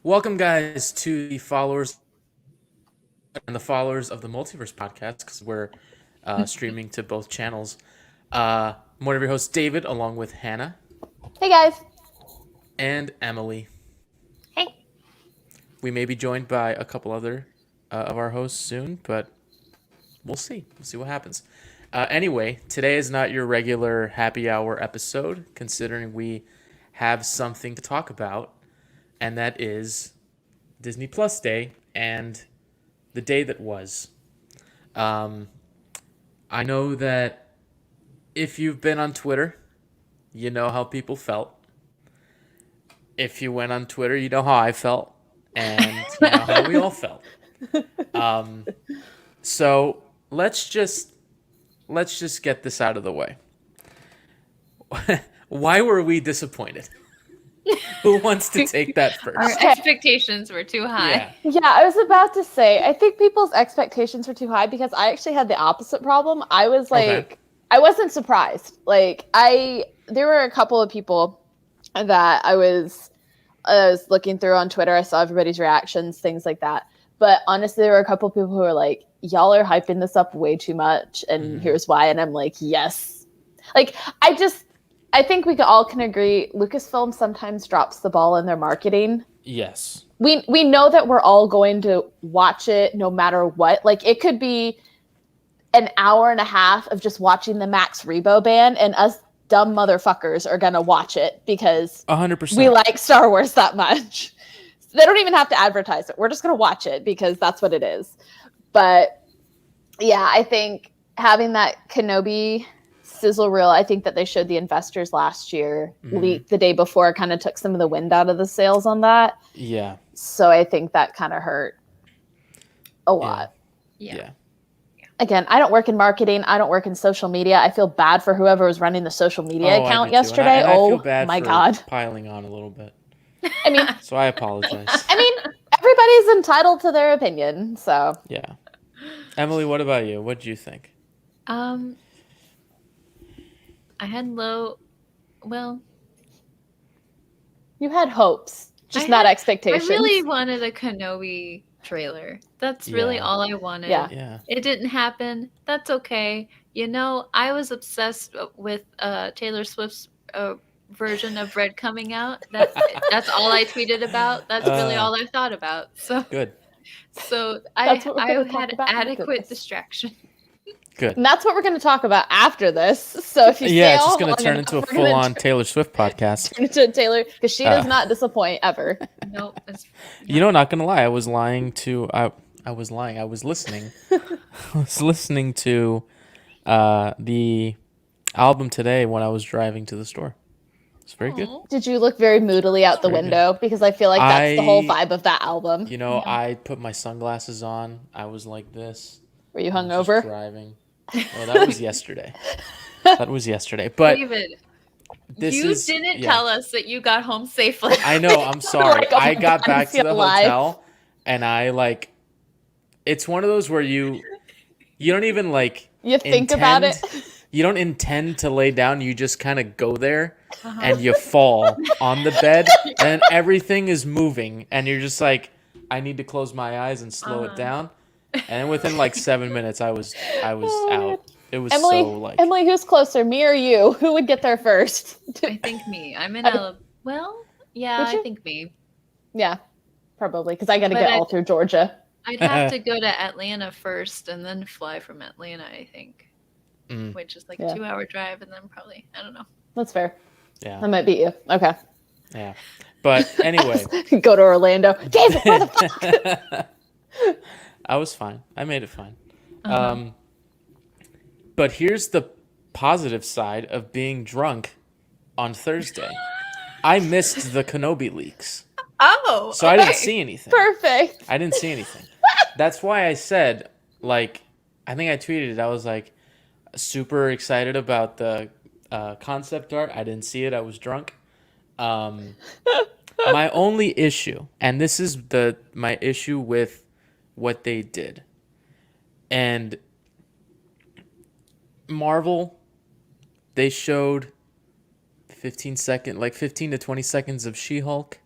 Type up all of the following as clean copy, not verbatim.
Welcome, guys, to the followers and the followers of the Multiverse podcast because we're streaming to both channels. I'm one of your hosts, David, along with Hannah Hey guys. and Emily. Hey. We may be joined by a couple other of our hosts soon, but we'll see. We'll see what happens. Anyway, today is not your regular happy hour episode, considering we have something to talk about, and that is Disney Plus Day and the day that was. I know that if you've been on Twitter, you know how people felt. If you went on Twitter, you know how I felt, and you know how we all felt. So let's just get this out of the way. Why were we disappointed? Who wants to take that first? Our expectations were too high. Yeah, I was about to say, I think people's expectations were too high because I actually had the opposite problem. I was like, Okay. I wasn't surprised. There were a couple of people that I was looking through on Twitter. I saw everybody's reactions, things like that. But honestly, there were a couple of people who were like, y'all are hyping this up way too much. And here's why. And I'm like, yes. I think we all can agree Lucasfilm sometimes drops the ball in their marketing. Yes. We know that we're all going to watch it no matter what. Like, it could be an hour and a half of just watching the Max Rebo band, and us dumb motherfuckers are going to watch it because 100%. we like Star Wars that much. They don't even have to advertise it. We're just going to watch it because that's what it is. But yeah, I think having that Kenobi sizzle reel, I think that they showed the investors last year, leaked the day before, kind of took some of the wind out of the sails on that. Yeah. So I think that kind of hurt a lot. Yeah. Again, I don't work in marketing. I don't work in social media. I feel bad for whoever was running the social media account I do too. yesterday. And I oh feel bad my for God. piling on a little bit. I mean, So I apologize. everybody's entitled to their opinion. So Yeah. Emily, what about you? What did you think? I had you had hopes, just I not had- expectations. I really wanted a Kenobi trailer. That's really all I wanted. Yeah. Yeah. It didn't happen. That's okay. You know, I was obsessed with Taylor Swift's version of Red coming out. That's all I tweeted about. That's really all I thought about. So Good. I That's what we're gonna talk had about after adequate this. distraction. Good. And that's what we're going to talk about after this. So if you stay Yeah, it's all just going to long turn enough, into a we're gonna full-on Taylor Swift podcast. turn into Taylor, because she does not disappoint ever. Nope. It's You know, not gonna lie, I was lying to. I was lying. I was listening. I was listening to the album today when I was driving to the store. It's very good. Did you look very moodily out the Very window? Because I feel like that's the whole I- vibe of that album. You know, I put my sunglasses on. I was like this. Were you I was just hungover? driving. Well, that was yesterday. That was yesterday. But David, this you is didn't yeah. tell us that you got home safely. I know. I'm sorry. Like, oh my I got God, back I to the feel alive. hotel, and I like. It's one of those where you don't even like. You think about it. You don't intend to lay down. You just kind of go there, and you fall on the bed, and everything is moving, and you're just like, I need to close my eyes and slow it down. And then within like 7 minutes, I was out. It was Emily, so like. Emily, who's closer, me or you? Who would get there first? I think me. I'm in a yeah, Would I you? think me. Yeah, probably, because I got to But get I- all through Georgia. I'd have to go to Atlanta first and then fly from Atlanta, I think. Which is like Yeah. a 2-hour drive and then probably, I don't know. That's fair. Yeah. I might beat you. Okay. Yeah. But anyway. Go to Orlando. David, where the fuck? I was fine. I made it fine. But here's the positive side of being drunk on Thursday. I missed the Kenobi leaks. Oh, So I didn't see anything. Perfect. I didn't see anything. That's why I said, like, I think I tweeted it. I was like, super excited about the concept art. I didn't see it. I was drunk. My only issue, and this is my issue with what they did, and Marvel, they showed 15 to 20 seconds of She-Hulk.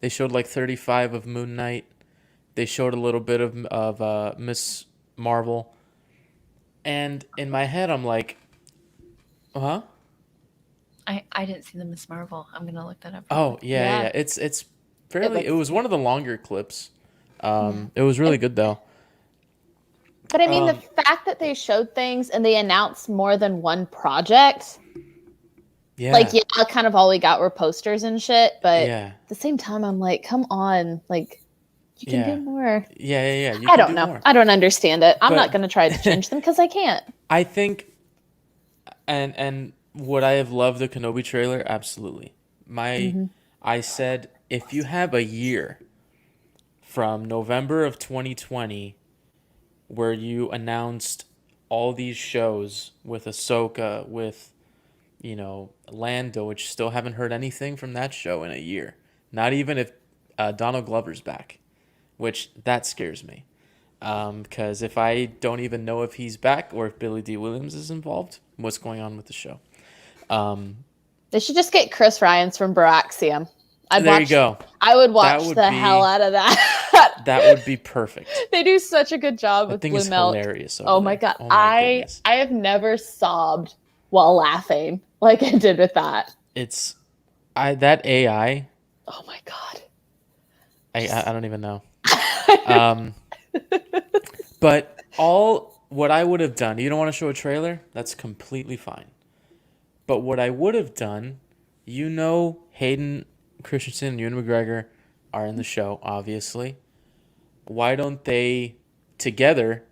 They showed like 35 of Moon Knight. They showed a little bit of Miss Marvel. And in my head, I'm like, huh? I didn't see the Miss Marvel. I'm gonna look that up real Oh quick. yeah. Yeah, It's it fairly. It looks. was one of the longer clips. Yeah. It was really And, good though. but I mean, the Um, fact that they showed things and they announced more than one project, like, yeah, yeah, kind of all we got were posters and shit. But yeah, at the same time, I'm like, come on, like, you can do yeah, more. yeah. You I can don't do know. more, I don't understand it. I'm not but going to try to change them because I can't. I think, and would I have loved the Kenobi trailer? Absolutely. My, Mm-hmm. I said if you have a year from November of 2020 where you announced all these shows with Ahsoka, with Lando, which still haven't heard anything from that show in a year. Not even if Donald Glover's back, which that scares me. Because if I don't even know if he's back or if Billy D. Williams is involved, what's going on with the show? Um, They should just get Chris Ryans from Baraxium. I'd there you watch. go. I would That watch would the hell be out of that. that would be perfect. They do such a good job That with thing Blue is Milk. hilarious over Oh my there. god, Oh my I goodness. I have never sobbed while laughing like I did with that. It's that AI. Oh my god. I don't even know. Um, but all what I would have done. You don't want to show a trailer? That's completely fine. But what I would have done, Hayden Christensen and Ewan McGregor are in the show, obviously. Why don't they together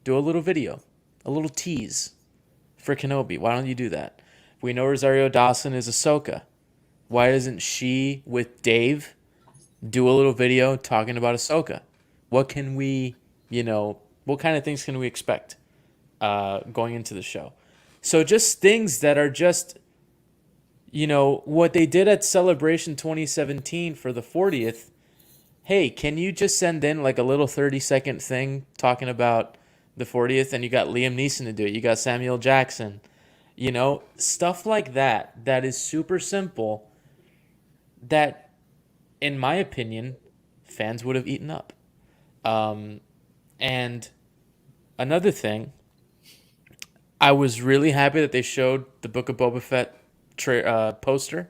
do a little video, a little tease for Kenobi? Why don't you do that? We know Rosario Dawson is Ahsoka. Why doesn't she, with Dave, do a little video talking about Ahsoka? What can we, what kind of things can we expect going into the show? So just things that are just, what they did at Celebration 2017 for the 40th. Hey, can you just send in like a little 30-second thing talking about the 40th? And you got Liam Neeson to do it. You got Samuel Jackson. Stuff like that is super simple that, in my opinion, fans would have eaten up. And another thing, I was really happy that they showed the Book of Boba Fett poster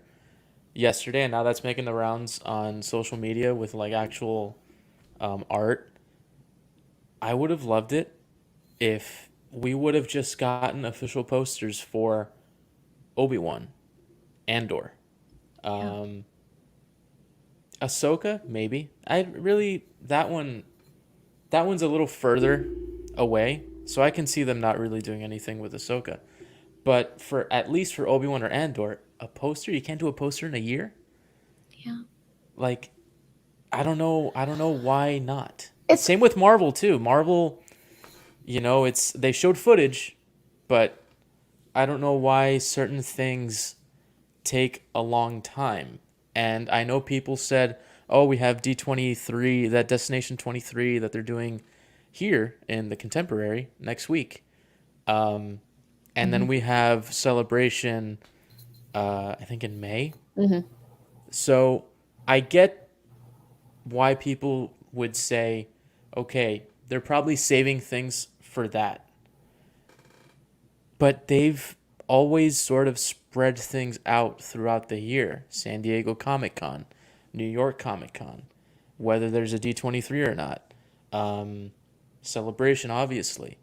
yesterday, and now that's making the rounds on social media with like actual art. I would have loved it if we would have just gotten official posters for Obi-Wan, Andor, Yeah. Ahsoka, maybe. I really that one's a little further away, so I can see them not really doing anything with Ahsoka. But for at least for Obi-Wan or Andor, a poster, you can't do a poster in a year? Yeah. Like, I don't know why not. It's Same with Marvel too. Marvel, they showed footage, but I don't know why certain things take a long time. And I know people said, "Oh, we have D23, that Destination 23 that they're doing here in the Contemporary next week." And then we have Celebration, I think in May. mm-hmm. So I get why people would say, okay, they're probably saving things for that. But they've always sort of spread things out throughout the year. San Diego Comic Con, New York Comic Con, whether there's a D23 or not. Celebration, obviously.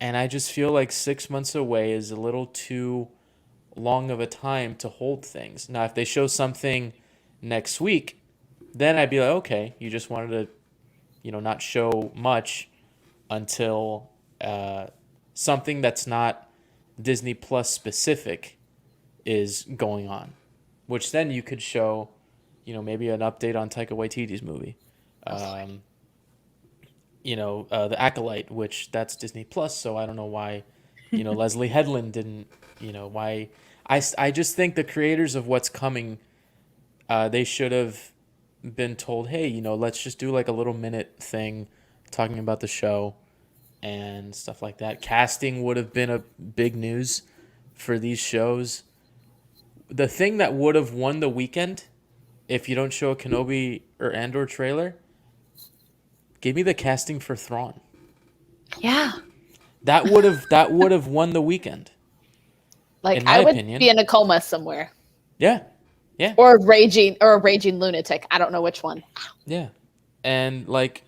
And I just feel like 6 months away is a little too long of a time to hold things. Now, if they show something next week, then I'd be like, okay, you just wanted to, not show much until something that's not Disney Plus specific is going on, which then you could show, maybe an update on Taika Waititi's movie. The Acolyte, which that's Disney Plus, so I don't know why, Leslie Headland didn't, why. I just think the creators of what's coming, they should have been told, hey, let's just do like a little minute thing talking about the show and stuff like that. Casting would have been a big news for these shows. The thing that would have won the weekend if you don't show a Kenobi or Andor trailer, give me the casting for Thrawn. Yeah. That would have won the weekend, Like in my I would opinion. be in a coma somewhere, Yeah, yeah, or a raging lunatic. I don't know which one. yeah, and like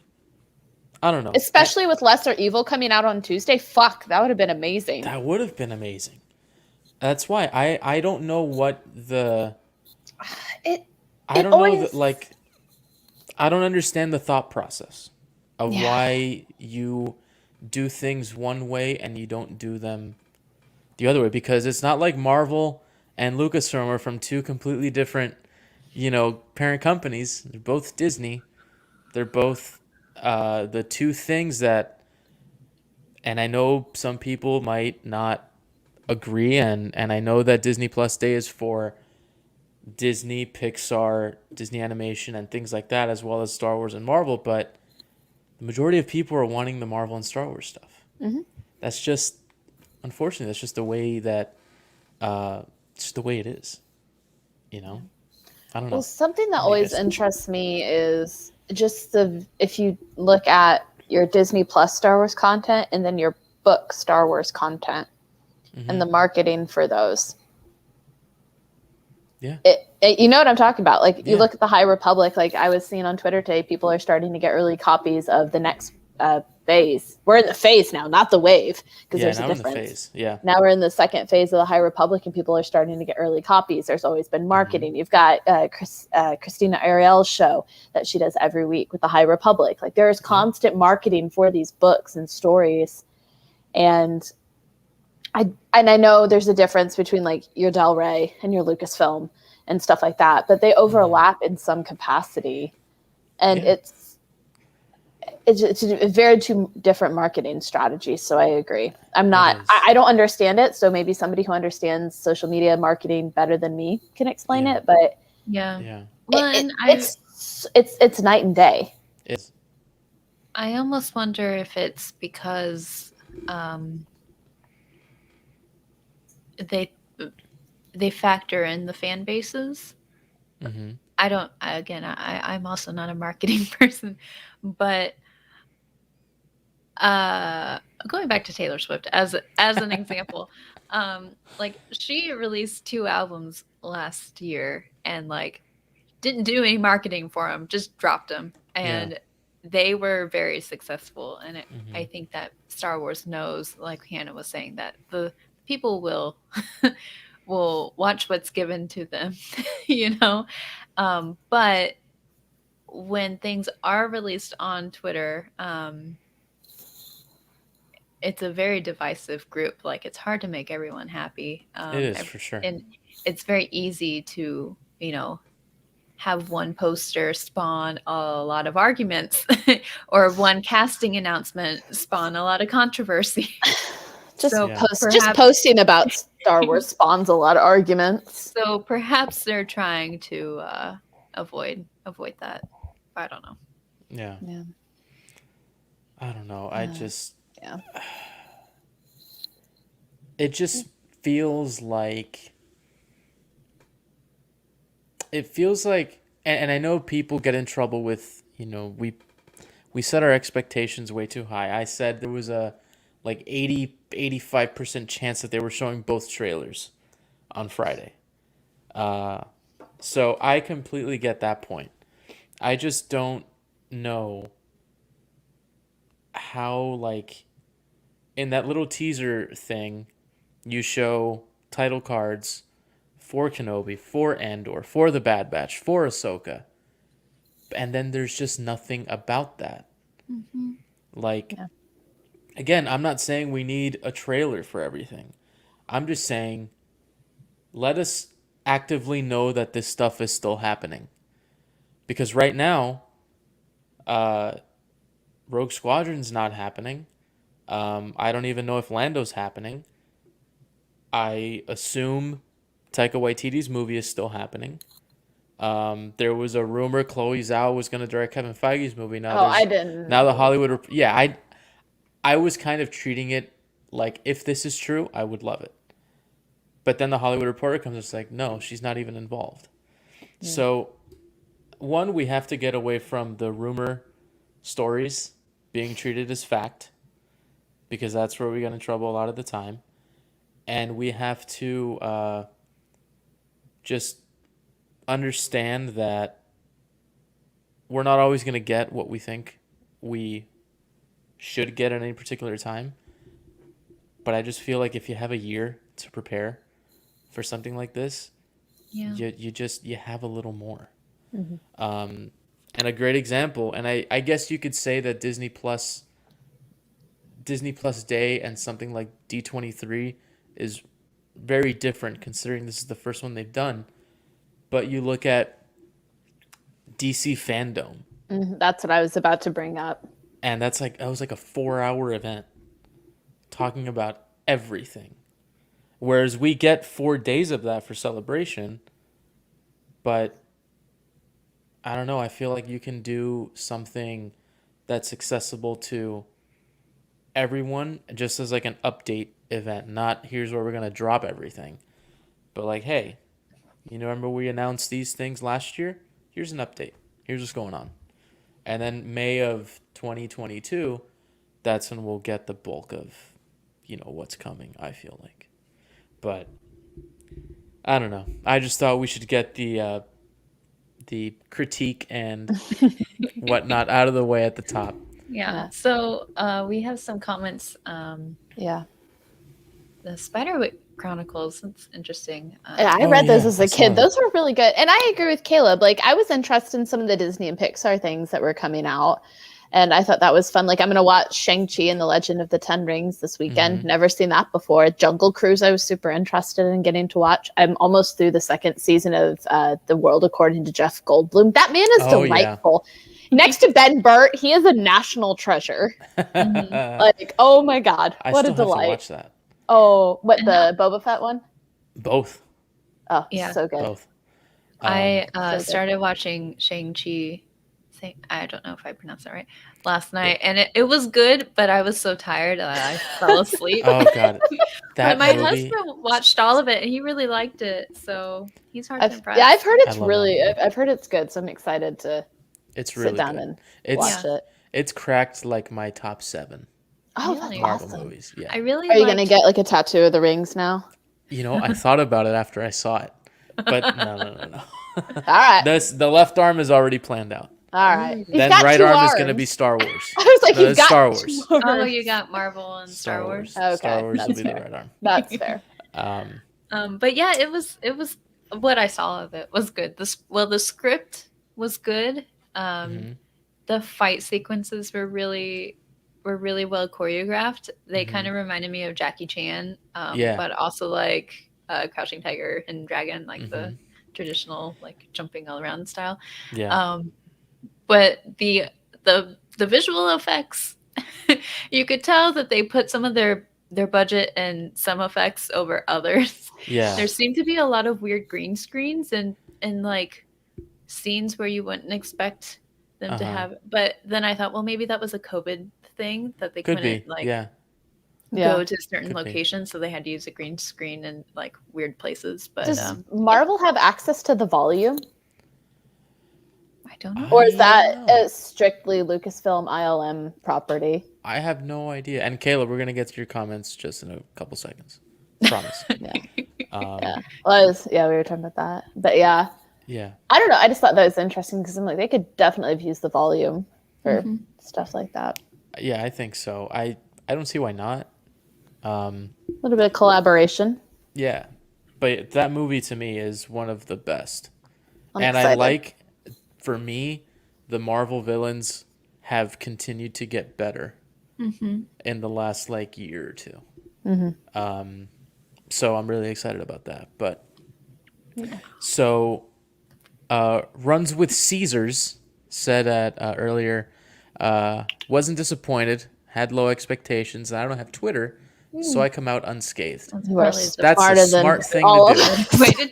I don't know. Especially with Lesser Evil coming out on Tuesday. Fuck, that would have been amazing. That would have been amazing. That's why I don't know what the It I it don't know always that like I don't understand the thought process of yeah. why you do things one way and you don't do them the other way, because it's not like Marvel and Lucasfilm are from two completely different, parent companies. They're both Disney. They're both the two things that, and I know some people might not agree, and I know that Disney Plus Day is for Disney, Pixar, Disney Animation, and things like that, as well as Star Wars and Marvel, but the majority of people are wanting the Marvel and Star Wars stuff. Mhm. That's just, unfortunately, that's just the way that, just the way it is. I don't Well, know. something that What do you always guys think? interests me is just if you look at your Disney Plus Star Wars content and then your book Star Wars content and the marketing for those. Yeah. You know what I'm talking about. Like you Yeah. look at the High Republic, like I was seeing on Twitter today, people are starting to get early copies of the next phase. We're in the phase now, not the wave, because Yeah, there's a now we're in the difference. phase. Yeah. Now we're in the second phase of the High Republic, and people are starting to get early copies. There's always been marketing. You've got Christina Ariel's show that she does every week with the High Republic. Like there's constant marketing for these books and stories, and I know there's a difference between like your Del Rey and your Lucasfilm and stuff like that, but they overlap in some capacity, and Yeah. it's a very two different marketing strategies. So I agree. I don't understand it. So maybe somebody who understands social media marketing better than me can explain Yeah. it. But Yeah. Well, it's night and day. It's I almost wonder if it's because they factor in the fan bases. I'm also not a marketing person, but going back to Taylor Swift as an example, like she released 2 albums last year and like didn't do any marketing for them, just dropped them, and they were very successful. And I think that Star Wars knows, like Hannah was saying, that the people will will watch what's given to them, but when things are released on Twitter, it's a very divisive group. Like it's hard to make everyone happy. It is for sure. And it's very easy to, have one poster spawn a lot of arguments or one casting announcement spawn a lot of controversy. Just posting about Star Wars spawns a lot of arguments. So perhaps they're trying to avoid that. I don't know. Yeah. I don't know. It just feels like and I know people get in trouble with, we set our expectations way too high. I said there was a like 85% chance that they were showing both trailers on Friday. So I completely get that point. I just don't know how, like, in that little teaser thing, you show title cards for Kenobi, for Andor, for the Bad Batch, for Ahsoka, and then there's just nothing about that. Again, I'm not saying we need a trailer for everything. I'm just saying, let us actively know that this stuff is still happening. Because right now, Rogue Squadron's not happening. I don't even know if Lando's happening. I assume Taika Waititi's movie is still happening. There was a rumor Chloe Zhao was going to direct Kevin Feige's movie. Now I didn't. Now the Hollywood... I was kind of treating it like, if this is true, I would love it. But then the Hollywood Reporter comes and it's like, no, she's not even involved. So one, we have to get away from the rumor stories being treated as fact, because that's where we get in trouble a lot of the time. And we have to just understand that we're not always going to get what we think we should get at any particular time. But I just feel like if you have a year to prepare for something like this, you have a little more. And a great example, and I guess you could say that Disney Plus Day and something like D23 is very different, considering this is the first one they've done. But you look at DC Fandom. That's what I was about to bring up. And that was like a 4-hour event talking about everything. Whereas we get 4 days of that for Celebration, but I don't know, I feel like you can do something that's accessible to everyone just as like an update event, not here's where we're going to drop everything. But like, hey, remember we announced these things last year? Here's an update. Here's what's going on. And then May of 2022, that's when we'll get the bulk of, what's coming, I feel like. But I don't know. I just thought we should get the critique and whatnot out of the way at the top. Yeah. So we have some comments. Yeah. The Spiderwick Chronicles. That's interesting. I read those as a kid. Those were really good. And I agree with Caleb. Like, I was interested in some of the Disney and Pixar things that were coming out. And I thought that was fun. Like, I'm going to watch Shang-Chi and the Legend of the Ten Rings this weekend. Never seen that before. Jungle Cruise, I was super interested in getting to watch. I'm almost through the second season of The World According to Jeff Goldblum. That man is delightful. Yeah. Next to Ben Burt, he is a national treasure. Like, oh my God, what a delight! Have to watch that. Oh, the Boba Fett one? Both. Oh, yeah, so good. Both. I started watching Shang-Chi. I don't know if I pronounced that right. Last night, and it was good, but I was so tired that I fell asleep. Oh God, but my husband watched all of it, and he really liked it. So he's hard to impress. Yeah, I've heard it's really. I've heard it's good, so I'm excited to. It's really sit down good. And watch it. It's cracked like my top 7. Oh, really? Marvel awesome. Movies. Yeah. I really. Are you gonna get like a tattoo of the rings now? I thought about it after I saw it, but no. All right. The left arm is already planned out. All right. Then right arm is going to be Star Wars. I was like, you've got Star Wars. Oh, you got Marvel and Star Wars. Okay, Star Wars will be fair. the right arm. That's fair. But yeah, it was what I saw of it was good. The script was good. The fight sequences were really well choreographed. They kind of reminded me of Jackie Chan, but also like Crouching Tiger and Dragon, like the traditional like jumping all around style. Yeah. But the visual effects, you could tell that they put some of their budget and some effects over others. Yeah. There seemed to be a lot of weird green screens and like scenes where you wouldn't expect them to have. But then I thought, well, maybe that was a COVID thing that they couldn't go to certain locations, so they had to use a green screen in like weird places. But does Marvel have access to the volume? I don't know. Or is that a strictly Lucasfilm ILM property? I have no idea. And Caleb, we're gonna get to your comments just in a couple seconds. Promise. We were talking about that. But yeah. Yeah. I don't know. I just thought that was interesting because I'm like, they could definitely have used the volume for stuff like that. Yeah, I think so. I don't see why not. A little bit of collaboration. Yeah. But that movie to me is one of the best. I'm and excited. I like, for me, the Marvel villains have continued to get better in the last like year or two. So I'm really excited about that. But so Runs with Caesars said earlier, wasn't disappointed, had low expectations. I don't have Twitter, so I come out unscathed. That's a smart thing to do.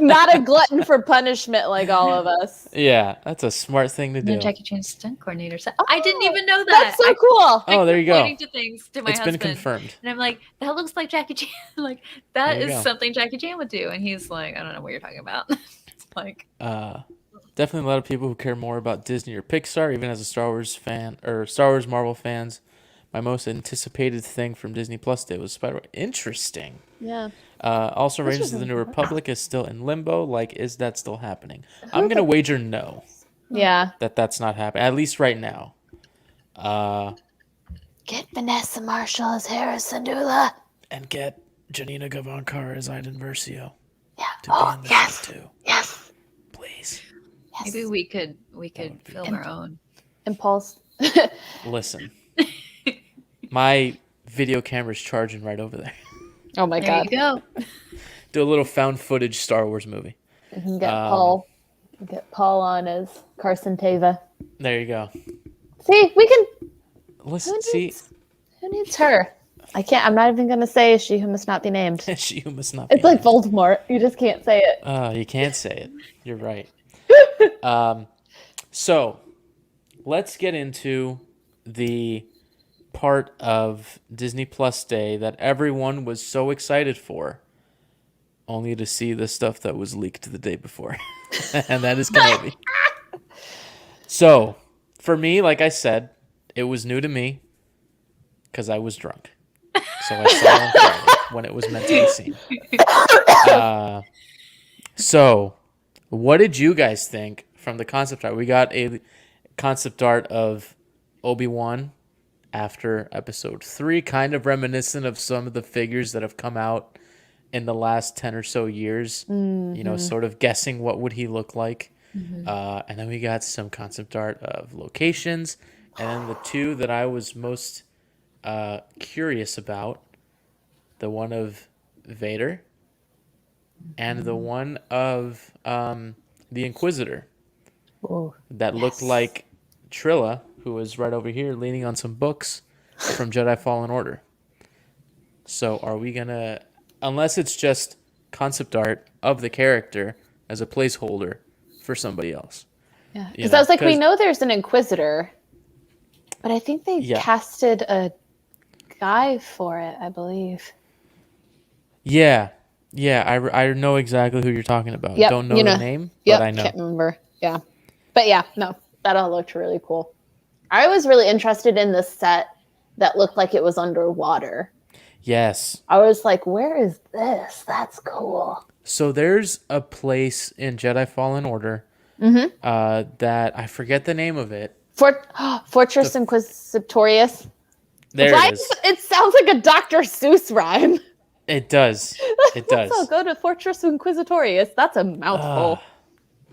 Not a glutton for punishment like all of us. Yeah, that's a smart thing to do. Jackie Chan's stunt coordinator said, I didn't even know that. That's so cool. Oh, there you go. Pointing to things to my husband. It's been confirmed. And I'm like, that looks like Jackie Chan. Like, that is something Jackie Chan would do. And he's like, I don't know what you're talking about. It's like... Definitely definitely a lot of people who care more about Disney or Pixar. Even as a Star Wars fan or Star Wars Marvel fans, my most anticipated thing from Disney Plus Day was Spider-Man. Interesting. Yeah. Also, This Rangers was of the New a- Republic is still in limbo. Like, is that still happening? I'm gonna wager no. Yeah. That's not happening. At least right now. Get Vanessa Marshall as Hera Syndulla. And get Janina Gavankar as Iden Versio Yeah. to be in the show too. Yes. Please. Yes. Maybe we could would be film our own. Impulse. Listen. My video camera's charging right over there. Oh my There god. you go. Do a little found footage Star Wars movie. We can get Paul. Get Paul on as Carson Teva. There you go. See, we can. Listen, see, Who needs her? I can't. I'm not even gonna say she who must not be named. she who must not be. It's like Voldemort. You just can't say it. You can't say it. You're right. So let's get into the part of Disney Plus Day that everyone was so excited for, only to see the stuff that was leaked the day before. And that is Kenobi. So for me, like I said, it was new to me because I was drunk. So I saw it on Friday when it was meant to be seen. So what did you guys think from the concept art? We got a concept art of Obi-Wan after episode 3, kind of reminiscent of some of the figures that have come out in the last 10 or so years, you know, sort of guessing what would he look like. And then we got some concept art of locations. And then the two that I was most curious about, the one of Vader and the one of the Inquisitor that looked like Trilla, who is right over here leaning on some books from Jedi Fallen Order. So are we going to, unless it's just concept art of the character as a placeholder for somebody else. Yeah, You because know, I was like, we 'cause- know there's an Inquisitor, but I think they Yeah. casted a guy for it. I believe. Yeah. I know exactly who you're talking about. Yep, Don't know you the know. name, Yep, but I know. can't remember. Yeah, but yeah, no, that all looked really cool. I was really interested in the set that looked like it was underwater. Yes. I was like, where is this? That's cool. So there's a place in Jedi Fallen Order that I forget the name of it. Fortress Inquisitorius. There Why it is. It sounds like a Dr. Seuss rhyme. It does. It does. So go to Fortress Inquisitorius. That's a mouthful.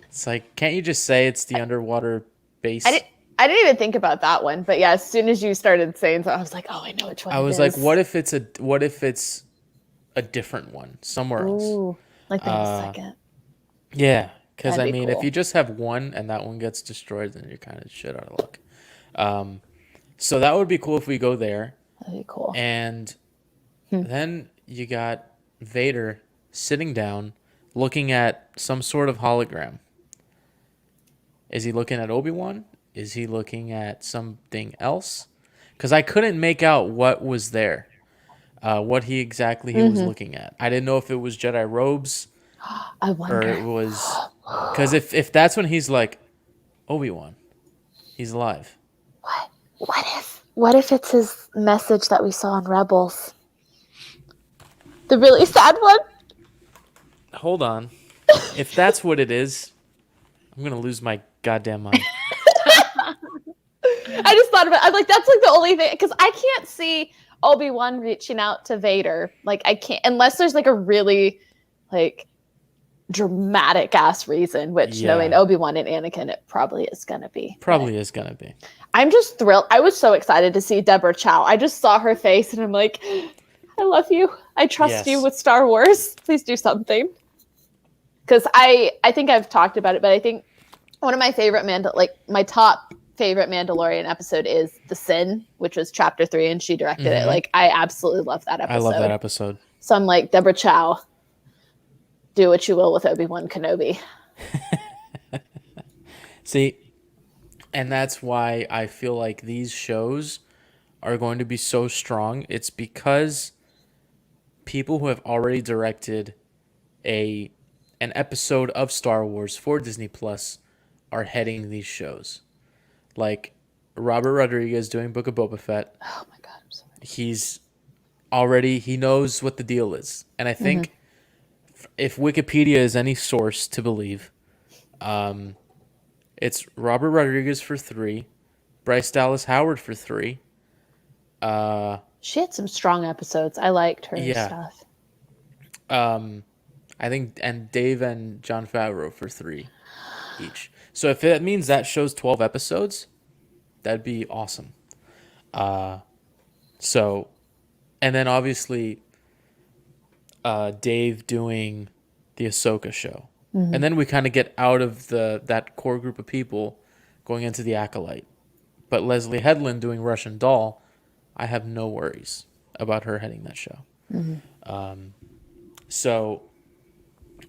It's like, can't you just say it's the underwater base? I didn't even think about that one, but yeah, as soon as you started saying so, I was like, oh, I know which one. I was like, what if it's a different one somewhere else? Ooh, like the second. Yeah, because That'd I be mean, cool. if you just have one and that one gets destroyed, then you're kind of shit out of luck. So that would be cool if we go there. That'd be cool. And then you got Vader sitting down, looking at some sort of hologram. Is he looking at Obi-Wan? Is he looking at something else? Because I couldn't make out what was there, what he was looking at. I didn't know if it was Jedi robes I or wonder. it was... Because if that's when he's like, Obi-Wan, he's alive. What if it's his message that we saw in Rebels? The really sad one? Hold on. If that's what it is, I'm going to lose my goddamn mind. I just thought about it. I'm like, that's like the only thing, because I can't see Obi-Wan reaching out to Vader. Like, I can't, unless there's like a really like dramatic ass reason, which knowing Obi-Wan and Anakin, it probably is going to be. Probably is going to be. I'm just thrilled. I was so excited to see Deborah Chow. I just saw her face and I'm like, I love you. I trust you with Star Wars. Please do something. Because I think I've talked about it, but I think one of my favorite my top favorite Mandalorian episode is The Sin, which was chapter 3, and she directed it. Like, I absolutely love that episode. I love that episode. So I'm like, Deborah Chow, do what you will with Obi-Wan Kenobi. See, and that's why I feel like these shows are going to be so strong. It's because people who have already directed an episode of Star Wars for Disney Plus are heading these shows. Like Robert Rodriguez doing Book of Boba Fett. Oh my god, I'm sorry. He knows what the deal is. And I Mm-hmm. think if Wikipedia is any source to believe, um, it's Robert Rodriguez for 3, Bryce Dallas Howard for 3. She had some strong episodes. I liked her Yeah. stuff. I think, and Dave and John Favreau for 3 each. So if that means that show's 12 episodes, that'd be awesome. So, and then obviously, Dave doing the Ahsoka show. Mm-hmm. And then we kind of get out of that core group of people going into the Acolyte. But Leslie Headland doing Russian Doll, I have no worries about her heading that show. Mm-hmm. So,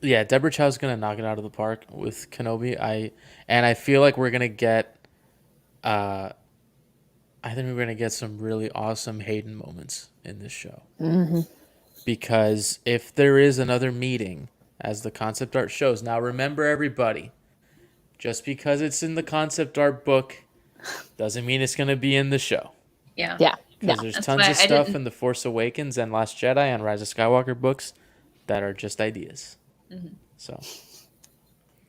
yeah, Deborah Chow's gonna knock it out of the park with Kenobi. I feel like we're gonna get, I think we're gonna get some really awesome Hayden moments in this show. Mm-hmm. Because if there is another meeting, as the concept art shows, now remember everybody, just because it's in the concept art book, doesn't mean it's gonna be in the show. Yeah. Yeah. Because Yeah. there's That's tons why of I stuff didn't- in The Force Awakens and Last Jedi and Rise of Skywalker books that are just ideas. So,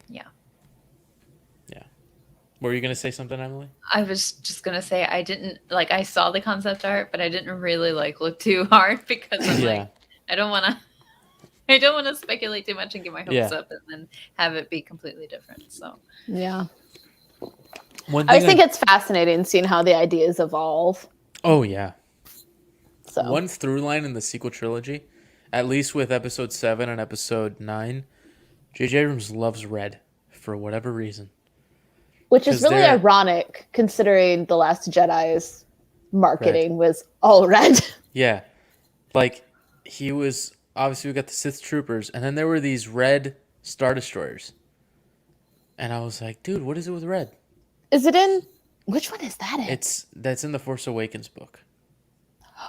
Yeah. yeah. Were you going to say something, Emily? I was just gonna say I didn't like. I saw the concept art, but I didn't really like look too hard because I'm Yeah. like, I don't want to. I don't want to speculate too much and get my hopes Yeah. up and then have it be completely different. So Yeah. One I thing just think it's fascinating seeing how the ideas evolve. Oh, yeah. So One through line in the sequel trilogy, at least with episode 7 and episode 9, J.J. Abrams loves red for whatever reason. which is 'cause really they're- ironic considering The Last Jedi's marketing was all red. Yeah. Like, he was... Obviously, we got the Sith Troopers, and then there were these red Star Destroyers. And I was like, dude, what is it with red? Is it in? Which one is that in? That's in the Force Awakens book.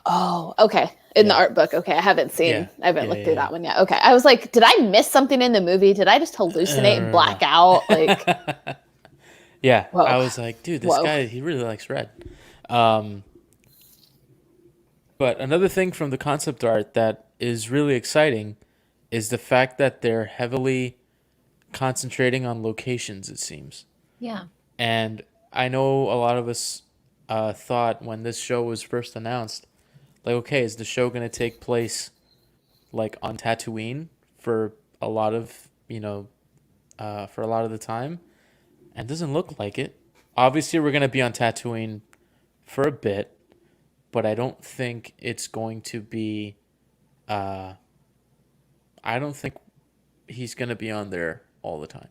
Oh, okay. In the Yeah. art book. Okay. I haven't seen, Yeah. I haven't Yeah, looked yeah, through yeah. that one yet. Okay. I was like, did I miss something in the movie? Did I just hallucinate and black out? Like, Yeah. Whoa. I was like, dude, this Whoa. guy, he really likes red. But another thing from the concept art that is really exciting is the fact that they're heavily concentrating on locations, it seems. yeah, And I know a lot of us thought when this show was first announced, like, okay, is the show going to take place like on Tatooine for a lot of, for a lot of the time? And it doesn't look like it. Obviously, we're going to be on Tatooine for a bit, but I don't think it's going to be, I don't think he's going to be on there all the time.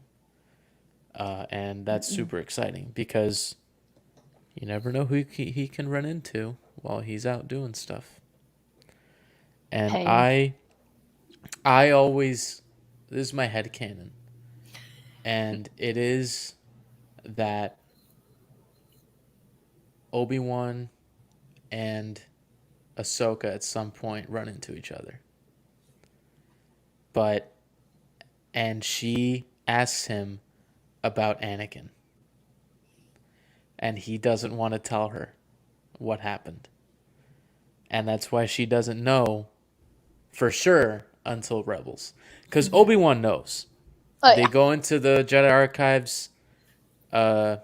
And that's super exciting because you never know who he can run into while he's out doing stuff. And Pain. I always, this is my headcanon, and it is that Obi-Wan and Ahsoka at some point run into each other. And she asks him about Anakin. And he doesn't want to tell her what happened. And that's why she doesn't know for sure until Rebels. Because Obi-Wan knows. Oh, They yeah. go into the Jedi archives, and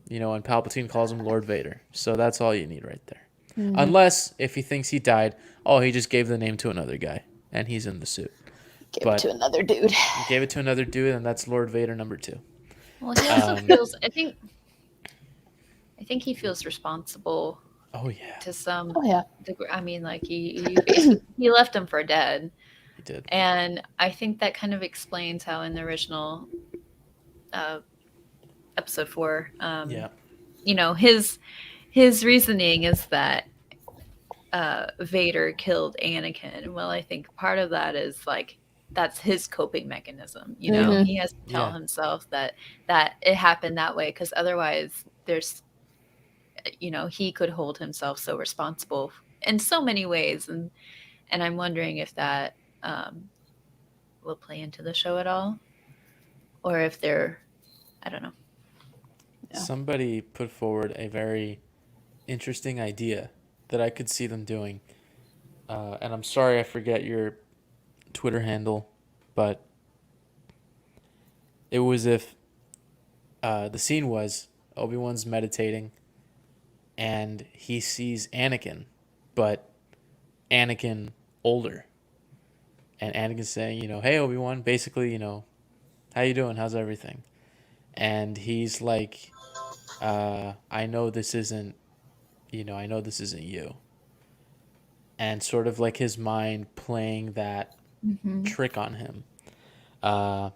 Palpatine calls him Lord Vader. So that's all you need right there. Unless, if he thinks he died, he just gave the name to another guy. And he's in the suit. Give but- it to another dude. He gave it to another dude, and that's Lord Vader number 2. well, he also feels. I think he feels responsible Oh, yeah. to some Oh, yeah. degree. I mean, like he basically, he left him for dead. He did. And I think that kind of explains how in the original episode 4, Yeah. his reasoning is that Vader killed Anakin. Well, I think part of that is like that's his coping mechanism. Mhm. He has to tell Yeah. himself that it happened that way because otherwise there's he could hold himself so responsible in so many ways, and I'm wondering if that will play into the show at all, or if they're I don't know. Yeah. Somebody put forward a very interesting idea that I could see them doing. And I'm sorry I forget your Twitter handle, but it was if the scene was Obi-Wan's meditating and he sees Anakin, but Anakin older. And Anakin's saying, hey, Obi-Wan, basically, how you doing? How's everything? And he's like, I know this isn't you. And sort of like his mind playing that trick on him. I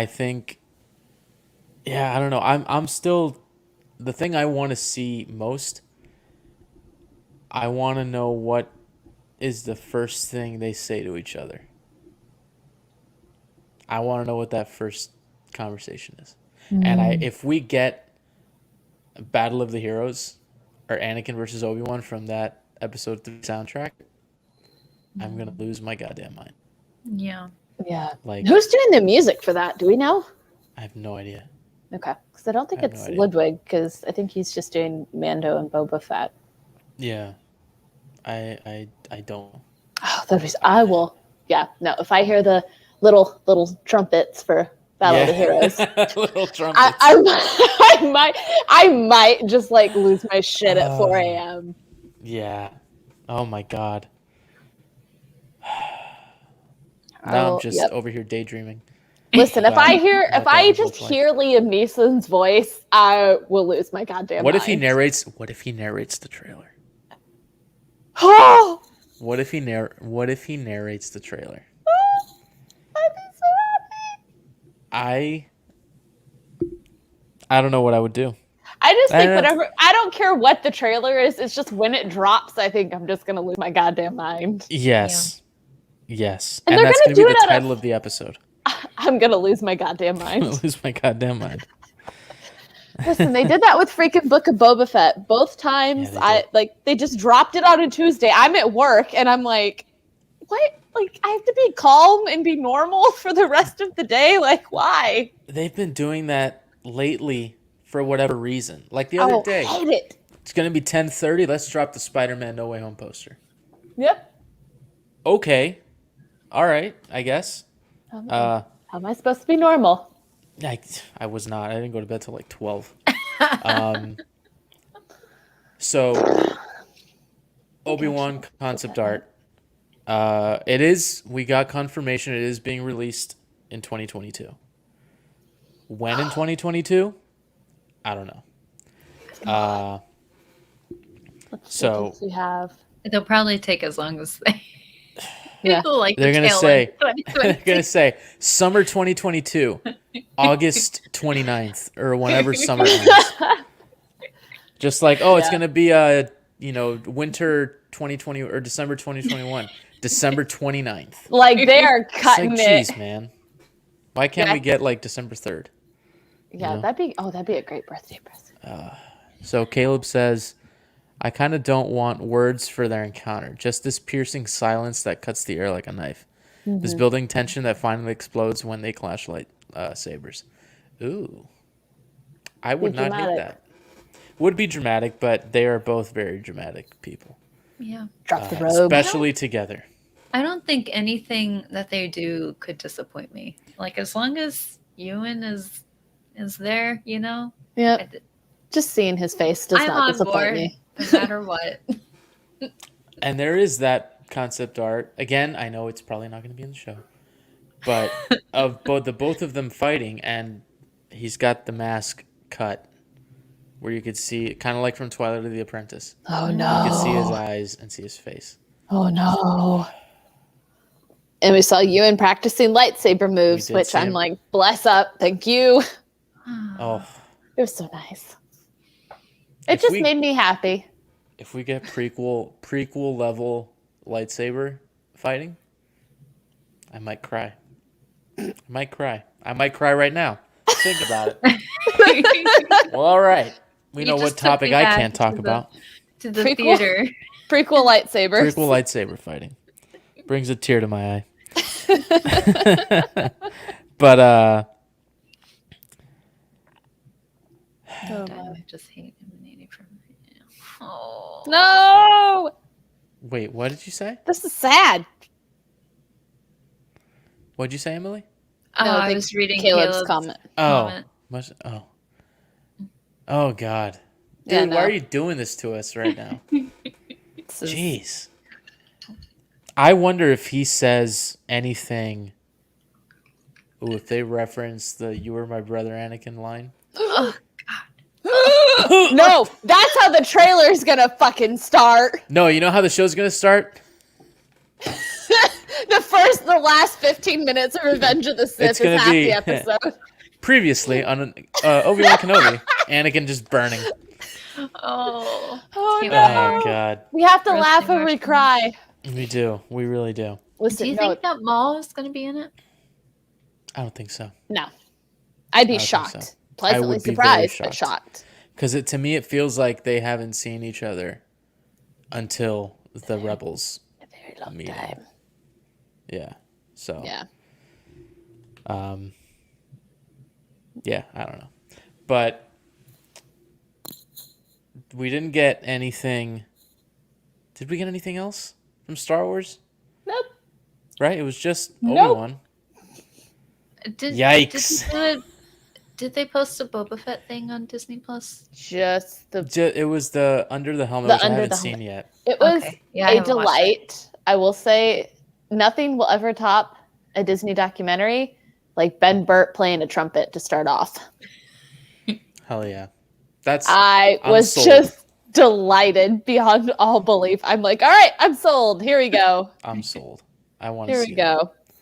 think, I don't know. I'm still, the thing I want to see most, I want to know what is the first thing they say to each other. I want to know what that first conversation is. And if we get Battle of the Heroes or Anakin versus Obi-Wan from that episode 3 soundtrack, I'm going to lose my goddamn mind. Yeah. Yeah. Like, who's doing the music for that? Do we know? I have no idea. Okay. Because I don't think I have it's no idea. Ludwig, because I think he's just doing Mando and Boba Fett. Yeah. I don't know. Oh, I will. Yeah. No, if I hear the little trumpets for Battle of the Heroes, Little trumpets. I might just like lose my shit at 4 a.m. Yeah. Oh my god. Now I'm just over here daydreaming. Listen, if I that just hear Liam Neeson's voice, I will lose my goddamn What mind. if he narrates the trailer? Oh, What if he narrates the trailer? I'd be so happy. I don't know what I would do. I just think whatever. I don't care what the trailer is. It's just when it drops, I think I'm just gonna lose my goddamn mind. Yes. Yes. And And they're that's gonna going to be do the it out title of the episode. I'm gonna lose my goddamn I'm going mind. to lose my goddamn mind. Listen, they did that with freaking Book of Boba Fett both times. Yeah, They just dropped it on a Tuesday. I'm at work and I'm like, what? Like I have to be calm and be normal for the rest of the day. Like why? They've been doing that lately for whatever reason. Like the other day. I hate it. It's going to be 10:30. Let's drop the Spider-Man No Way Home poster. Yep. Okay. All right, I guess. How am I supposed to be normal? I was not. I didn't go to bed till like 12. So Obi-Wan concept art. We got confirmation it is being released in 2022. When in 2022? I don't know. So we have. They'll probably take as long as they. Yeah. Like they're the gonna tail say end of they're 2022. gonna say summer 2022, August 29th, or whenever summer ends. Just like, it's gonna be winter 2020 or December 2021, December 29th. Like they are It's like, cutting it. geez, man. Why can't we get like December 3rd? Yeah, know? that'd be a great birthday present. So Caleb says, I kind of don't want words for their encounter. Just this piercing silence that cuts the air like a knife. This building tension that finally explodes when they clash sabers. Ooh. I would not hate that. Would be dramatic, but they are both very dramatic people. Yeah. Drop the robe. Especially together. I don't think anything that they do could disappoint me. Like as long as Ewan is there, Yeah. Just seeing his face does I'm not on disappoint board, me. no matter what. And there is that concept art. Again, I know it's probably not going to be in the show. But of both of them fighting, and he's got the mask cut where you could see, kind of like from Twilight of the Apprentice. Oh no. You could see his eyes and see his face. Oh no. And we saw Ewan practicing lightsaber moves, did which see I'm him. like, bless up, thank you. Oh, It was so nice. It just made me happy. if we get prequel level lightsaber fighting, I might cry. I might cry right now. Think about it. Well, all right. We know just what took topic me I back can't talk to about. To the Prequel? theater. Prequel lightsabers. Prequel lightsaber fighting. Brings a tear to my eye. But Oh, I just hate emanating from. Oh no, Wait, what did you say? this is sad. What'd you say, Emily? No, I I think was reading Caleb's Caleb's comment. comment. Oh God, Yeah, dude, why no. are you doing this to us right now? This is- Jeez. I wonder if he says anything. Ooh, if they reference the "You were my brother, Anakin" line. Oh, No, that's how the trailer's gonna fucking start. No, you know how the show's gonna start? The last 15 minutes of Revenge of the Sith It's is gonna half be- the episode. Previously on Obi-Wan Kenobi, Anakin just burning. oh, Oh can't no! Oh God, We have to Roasting laugh when we marshmallows. cry. we do. We really do. Listen, Do you no, think that Maul is going to be in it? I don't think so. no. I'd be I don't think shocked. so. Pleasantly would be very surprised, but shocked. shocked. Because to me, it feels like they haven't seen each other until the Rebels A very long meeting. time. Yeah. So. Yeah. Yeah, I don't know. But we didn't get anything. Did we get anything else from Star Wars? Nope. Right? It was just Nope. Obi-Wan. Yikes! Did they post a Boba Fett thing on Disney Plus? Just the. It was the Under the Helmet, The which I Under haven't the seen Helmet. yet. It was Okay. Yeah, I a haven't watched it. delight. I will say, nothing will ever top a Disney documentary like Ben Burt playing a trumpet to start off. Hell yeah. I'm I was sold. just delighted beyond all belief. I'm like, all right, I'm sold. Here we go. I'm sold. I want to Here see we go. it.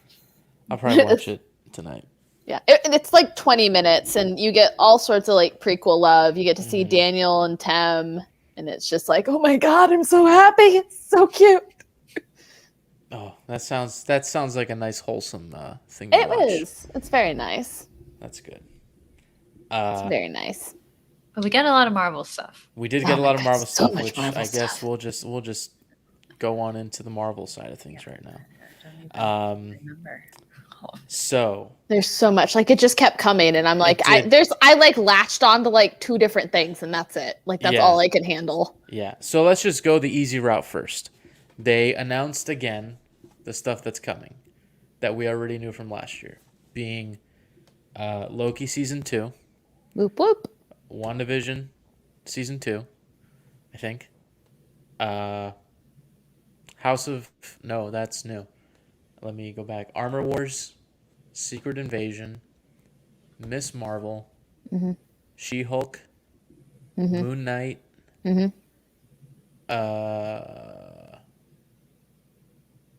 I'll probably watch it tonight. Yeah, it's like 20 minutes, and you get all sorts of like prequel love. You get to see Daniel and Tem, and it's just like, oh my god, I'm so happy. It's so cute. Oh, that sounds like a nice wholesome thing to It watch. is. It's very nice. That's good. It's very nice. But we got a lot of Marvel stuff. We did Oh get a my lot of God, Marvel so stuff, much which Marvel I guess stuff. we'll just go on into the Marvel side of things right now. Remember. So There's so much. Like it just kept coming, and I'm like, I did. like latched on to like 2 different things, and that's it. Like that's Yeah. all I can handle. yeah, so let's just go the easy route first. They announced again the stuff that's coming that we already knew from last year, being Loki season 2, Whoop whoop. WandaVision season 2, I think. No, that's new. Let me go back. Armor Wars, Secret Invasion, Miss Marvel, She-Hulk, Moon Knight.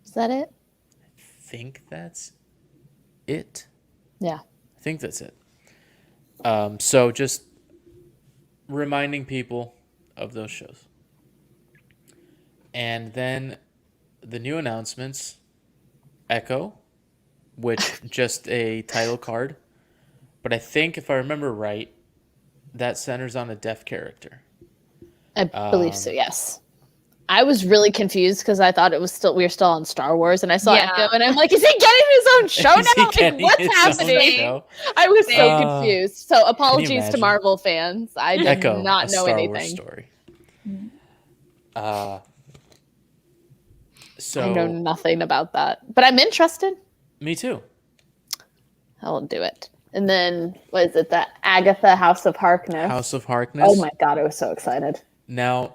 Is that it? Think that's it. Yeah. I think that's it. So just reminding people of those shows. And then the new announcements, Echo, which just a title card. But I think if I remember right, that centers on a deaf character. I believe so, yes. I was really confused because I thought we were still on Star Wars, and I saw Yeah. Echo, and I'm like, is he getting his own show Is he now? Like, getting what's his own happening? show? I was so Uh, confused. So apologies to imagine? Marvel fans. I did Echo, not a know Star anything. Wars story. So I know nothing about that, but I'm interested. me too. I'll do it. And then, what is it? The Agatha House of Harkness. House of Harkness. Oh my god, I was so excited. Now,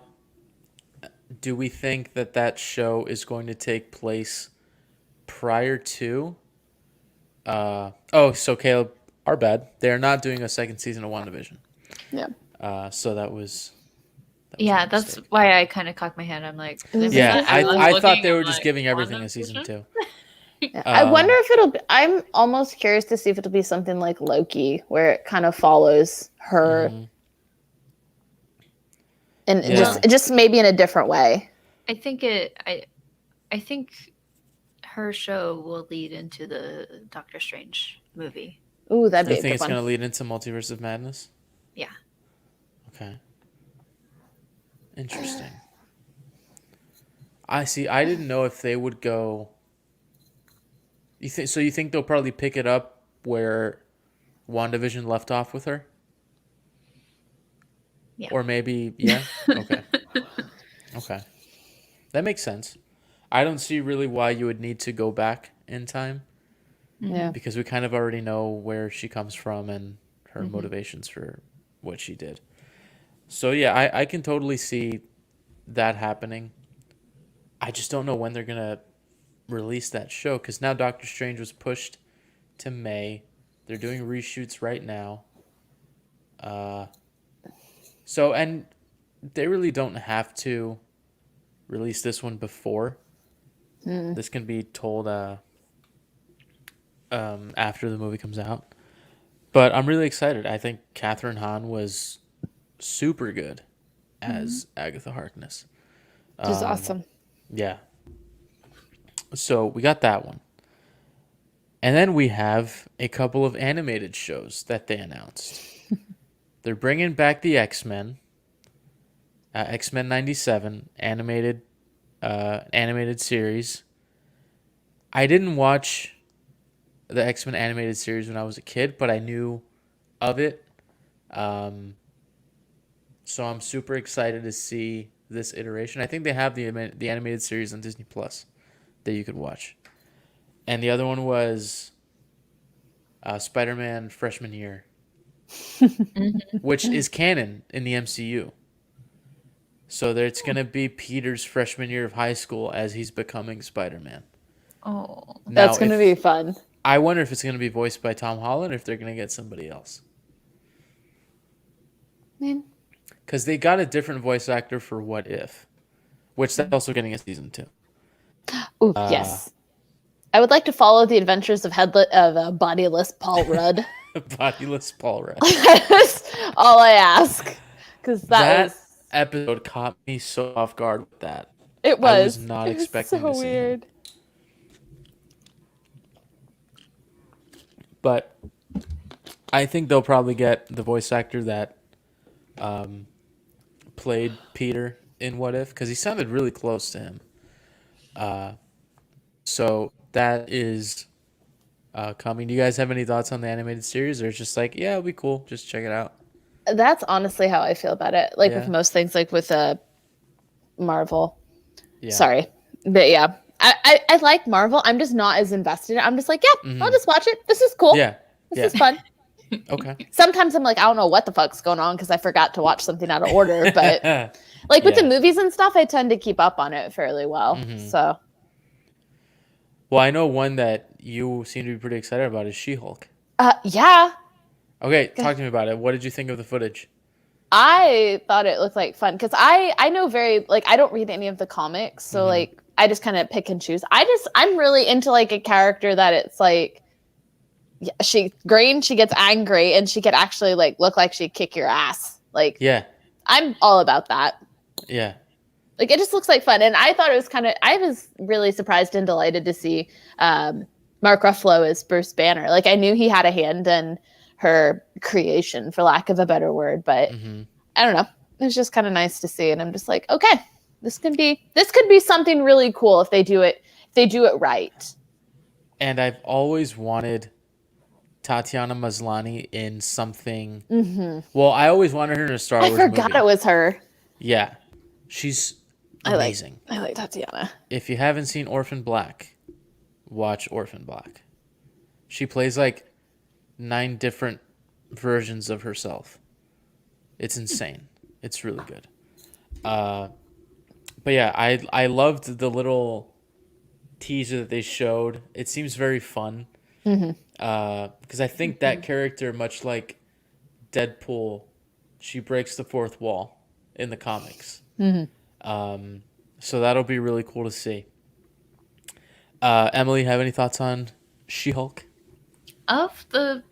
do we think that show is going to take place prior to? So Caleb, our bad. They're not doing a second season of WandaVision. Yeah. So that was Yeah, my that's mistake. why I kind of cocked my head. I'm like, Yeah, I was I thought they were just giving everything a WandaVision? season 2. Yeah. I wonder if it'll be, I'm almost curious to see if it'll be something like Loki, where it kind of follows her. And Yeah. just maybe in a different way. I think I think her show will lead into the Doctor Strange movie. Ooh, that'd Do be you a think good it's one. going to lead into Multiverse of Madness? Yeah. Okay. Interesting. I see. I didn't know if they would go. You think they'll probably pick it up where WandaVision left off with her? Yeah. Or maybe, yeah? Okay. Okay. That makes sense. I don't see really why you would need to go back in time Yeah. because we kind of already know where she comes from and her motivations for what she did. So, yeah, I can totally see that happening. I just don't know when they're going to release that show because now Doctor Strange was pushed to May. They're doing reshoots right now. And they really don't have to release this one before. This can be told after the movie comes out. But I'm really excited. I think Catherine Hahn was super good as Agatha Harkness. She's awesome. Yeah. So we got that one. And then we have a couple of animated shows that they announced. They're bringing back the X-Men. X-Men 97 animated series. I didn't watch the X-Men animated series when I was a kid, but I knew of it. So I'm super excited to see this iteration. I think they have the animated series on Disney Plus that you could watch. And the other one was Spider-Man freshman year, which is canon in the MCU. So it's going to be Peter's freshman year of high school as he's becoming Spider-Man. Oh. That's going to be fun. I wonder if it's going to be voiced by Tom Holland or if they're going to get somebody else. Because they got a different voice actor for What If, which they're also getting a season 2. Ooh, yes. I would like to follow the adventures of bodiless Paul Rudd. Bodiless Paul Rudd. That's all I ask. Because that episode caught me so off guard with that. It was. I was not expecting so to see weird. him. But I think they'll probably get the voice actor that played Peter in What If, because he sounded really close to him. So that is coming. Do you guys have any thoughts on the animated series, or it's just like, yeah, it'll be cool, just check it out? That's honestly how I feel about it. Like with most things, like with Marvel. Yeah. Sorry, but yeah, I like Marvel. I'm just not as invested in it. I'm just like, yeah, I'll just watch it. This is cool. Yeah. This is fun. Okay. Sometimes I'm like, I don't know what the fuck's going on because I forgot to watch something out of order. But like with the movies and stuff, I tend to keep up on it fairly well. So. Well, I know one that you seem to be pretty excited about is She-Hulk. Yeah. Okay, talk to me about it. What did you think of the footage? I thought it looked like fun because I know I don't read any of the comics, so like I just kind of pick and choose. I'm really into like a character that it's like she gets angry and she could actually like look like she'd kick your ass. Like I'm all about that. Yeah. Like it just looks like fun, and I thought it was I was really surprised and delighted to see Mark Ruffalo as Bruce Banner. Like I knew he had a hand in her creation, for lack of a better word, but I don't know. It was just kind of nice to see, and I'm just like, okay, this could be something really cool if they do it right. And I've always wanted Tatiana Maslany in something. Well, I always wanted her in a Star Wars movie. I forgot it was her. Yeah, she's amazing. I like Tatiana. If you haven't seen Orphan Black, watch Orphan Black. She plays like 9 different versions of herself. It's insane. It's really good. But yeah, I loved the little teaser that they showed. It seems very fun. Because I think that character, much like Deadpool, she breaks the fourth wall in the comics. So that'll be really cool to see. Emily, have any thoughts on She-Hulk? Of the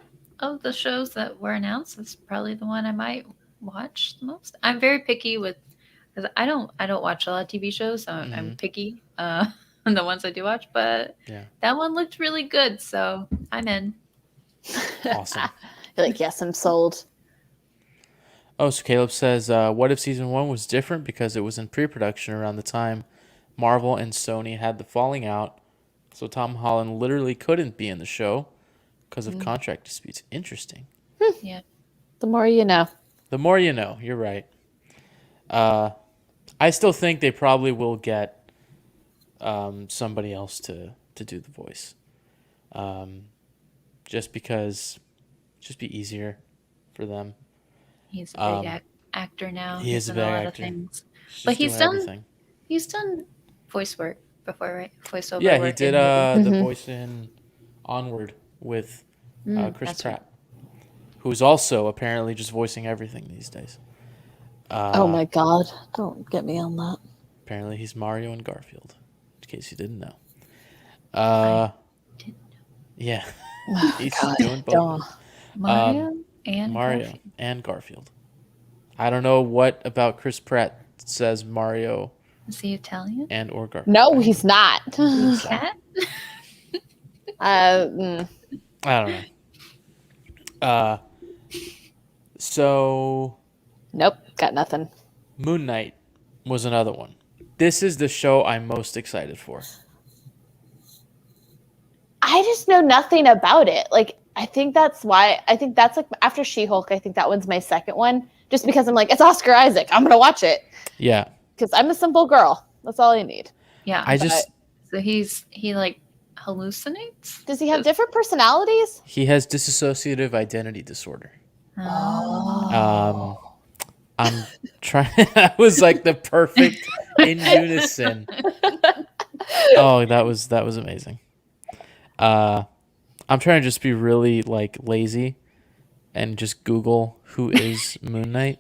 shows that were announced, it's probably the one I might watch the most. I'm very picky because I don't watch a lot of TV shows, so I'm picky on the ones I do watch. But that one looked really good, so I'm in. Awesome. You're like, yes, I'm sold. Oh, so Caleb says, what if season 1 was different because it was in pre-production around the time Marvel and Sony had the falling out, so Tom Holland literally couldn't be in the show because of contract disputes. Interesting. Yeah. The more you know. The more you know. You're right. I still think they probably will get somebody else to do the voice. Just because just be easier for them. He's a big actor now. He is He's a in big a lot actor. of things. He's But just doing everything. he's done voice work before, right? Voiceover Yeah, work. he did in the Mhm. voice in Onward with Chris that's Pratt, who's also apparently just voicing everything these days. Oh my god! Don't get me on that. Apparently, he's Mario and Garfield. In case you didn't know. I didn't know. Yeah, Oh, he's god, doing both. don't. Mario and Mario Garfield. and Garfield. I don't know what about Chris Pratt says Mario Is he Italian? and or Garfield. No, he's not. Cat? I don't know. So Nope, got nothing. Moon Knight was another one. This is the show I'm most excited for. I just know nothing about it. Like, I think that's why. I think that's like after She-Hulk. I think that one's my second one, just because I'm like, it's Oscar Isaac. I'm gonna watch it Yeah. because I'm a simple girl. That's all I need. Yeah. So he like hallucinates? Does he have different personalities? He has dissociative identity disorder. Oh. I'm trying. That was like the perfect in unison. Oh, that was amazing. I'm trying to just be really like lazy and just Google who is Moon Knight,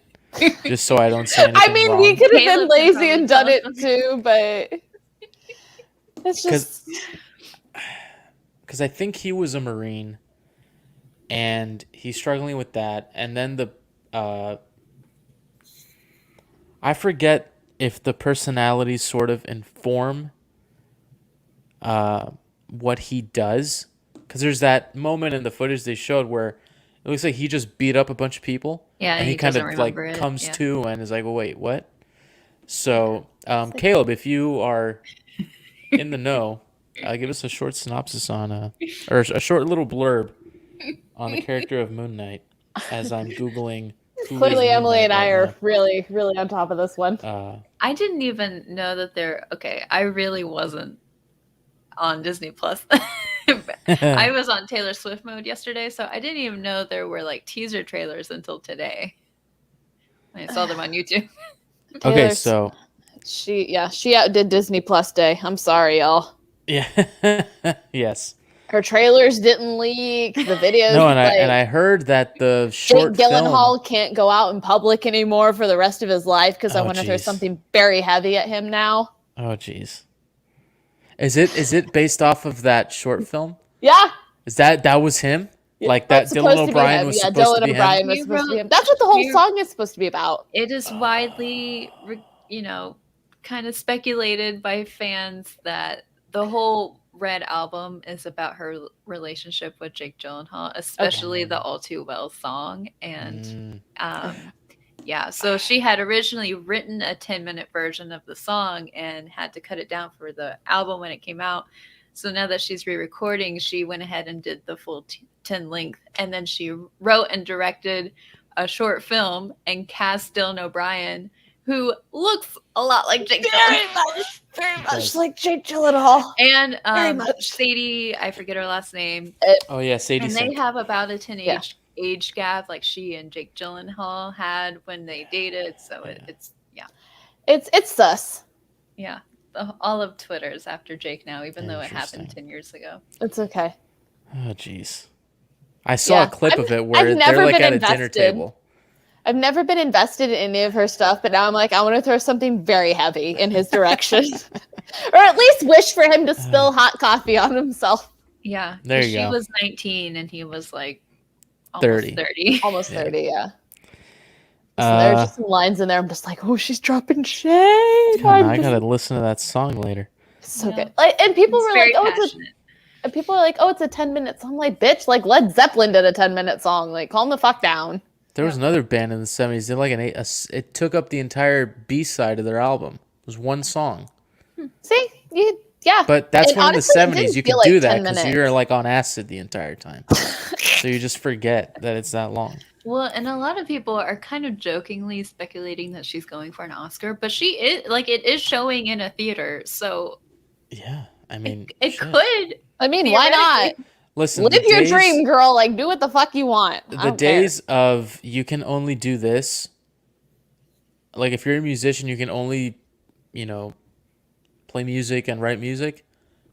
just so I don't say anything I mean, wrong. we could have been Caleb could lazy probably and done tell it us. too, but it's just Because I think he was a Marine, and he's struggling with that. And then I forget if the personalities sort of inform what he does. Because there's that moment in the footage they showed where it looks like he just beat up a bunch of people. Yeah, and he kind of like comes to and is like, well, wait, what? So, Caleb, if you are in the know, give us a short synopsis on, or a short little blurb on the character of Moon Knight as I'm Googling. Who clearly is Moon Emily Knight and I right are now. really, really on top of this one. I didn't even know that they're okay. I really wasn't on Disney Plus. I was on Taylor Swift mode yesterday, so I didn't even know there were like teaser trailers until today. I saw them on YouTube. Okay, Taylor's- so she outdid Disney Plus Day. I'm sorry, y'all. yeah, yes. Her trailers didn't leak. The videos. No, like, and I heard that the Jake short Gyllenhaal can't go out in public anymore for the rest of his life because I Oh, want to throw geez. something very heavy at him now. Oh, jeez. Is it based off of that short film? Yeah. Is that was him? Like that That's Dylan supposed to be O'Brien him. was Yeah, supposed Dylan to be O'Brien him? was He supposed to be wrote- him. That's what the whole he- song is supposed to be about. It is widely, kind of speculated by fans that the whole Red album is about her relationship with Jake Gyllenhaal, especially the All Too Well song. And yeah, so she had originally written a 10-minute version of the song and had to cut it down for the album when it came out. So now that she's re-recording, she went ahead and did the full 10 length, and then she wrote and directed a short film and cast Dylan O'Brien, who looks a lot like Jake Gyllenhaal. Very Does. much like Jake Gyllenhaal. And Very much. Sadie, I forget her last name. Oh yeah, Sadie And they Sink. have about a 10 age gap, like she and Jake Gyllenhaal had when they dated. So It's sus. yeah. All of Twitter's after Jake now, even though it Interesting. happened 10 years ago. It's okay. Oh jeez. I saw a clip of it where I've they're never like been at a dinner invested. table. I've never been invested in any of her stuff, but now I'm like, I want to throw something very heavy in his direction. Or at least wish for him to spill hot coffee on himself. Yeah. There you she go. was 19 and he was like 30. 30. Almost Yeah. 30, yeah. So there's just some lines in there. I'm just like, oh, she's dropping shade. God, I gotta listen to that song later. So Yeah. good. Like, and people He's were very like, oh, passionate. people are like, oh, it's a 10-minute song. I'm like, bitch, like Led Zeppelin did a 10-minute song. Like, calm the fuck down. There was another band in the 70s. They had like it took up the entire B side of their album. It was one song. See, yeah. But that's And when honestly, it in the 70s didn't you feel could like do that 10 because minutes. you're like on acid the entire time. So you just forget that it's that long. Well, and a lot of people are kind of jokingly speculating that she's going for an Oscar, but she is like it is showing in a theater, so Yeah, I mean, it shit. could I mean, why not? theoretically. Listen, Live your dream, girl. Like, do what the fuck you want. I the don't care. days of you can only do this. Like, if you're a musician, you can only, you know, play music and write music.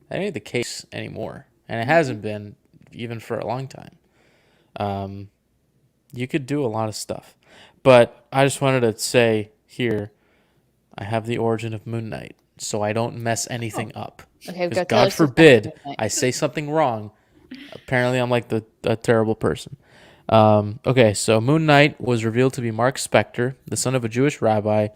That ain't the case anymore, and it hasn't been even for a long time. You could do a lot of stuff, but I just wanted to say here, I have the origin of Moon Knight, so I don't mess anything up. Okay, we've Because got Taylor God Swift forbid back tonight. I say something wrong. Apparently, I'm like a terrible person. Okay, so Moon Knight was revealed to be Mark Spector, the son of a Jewish rabbi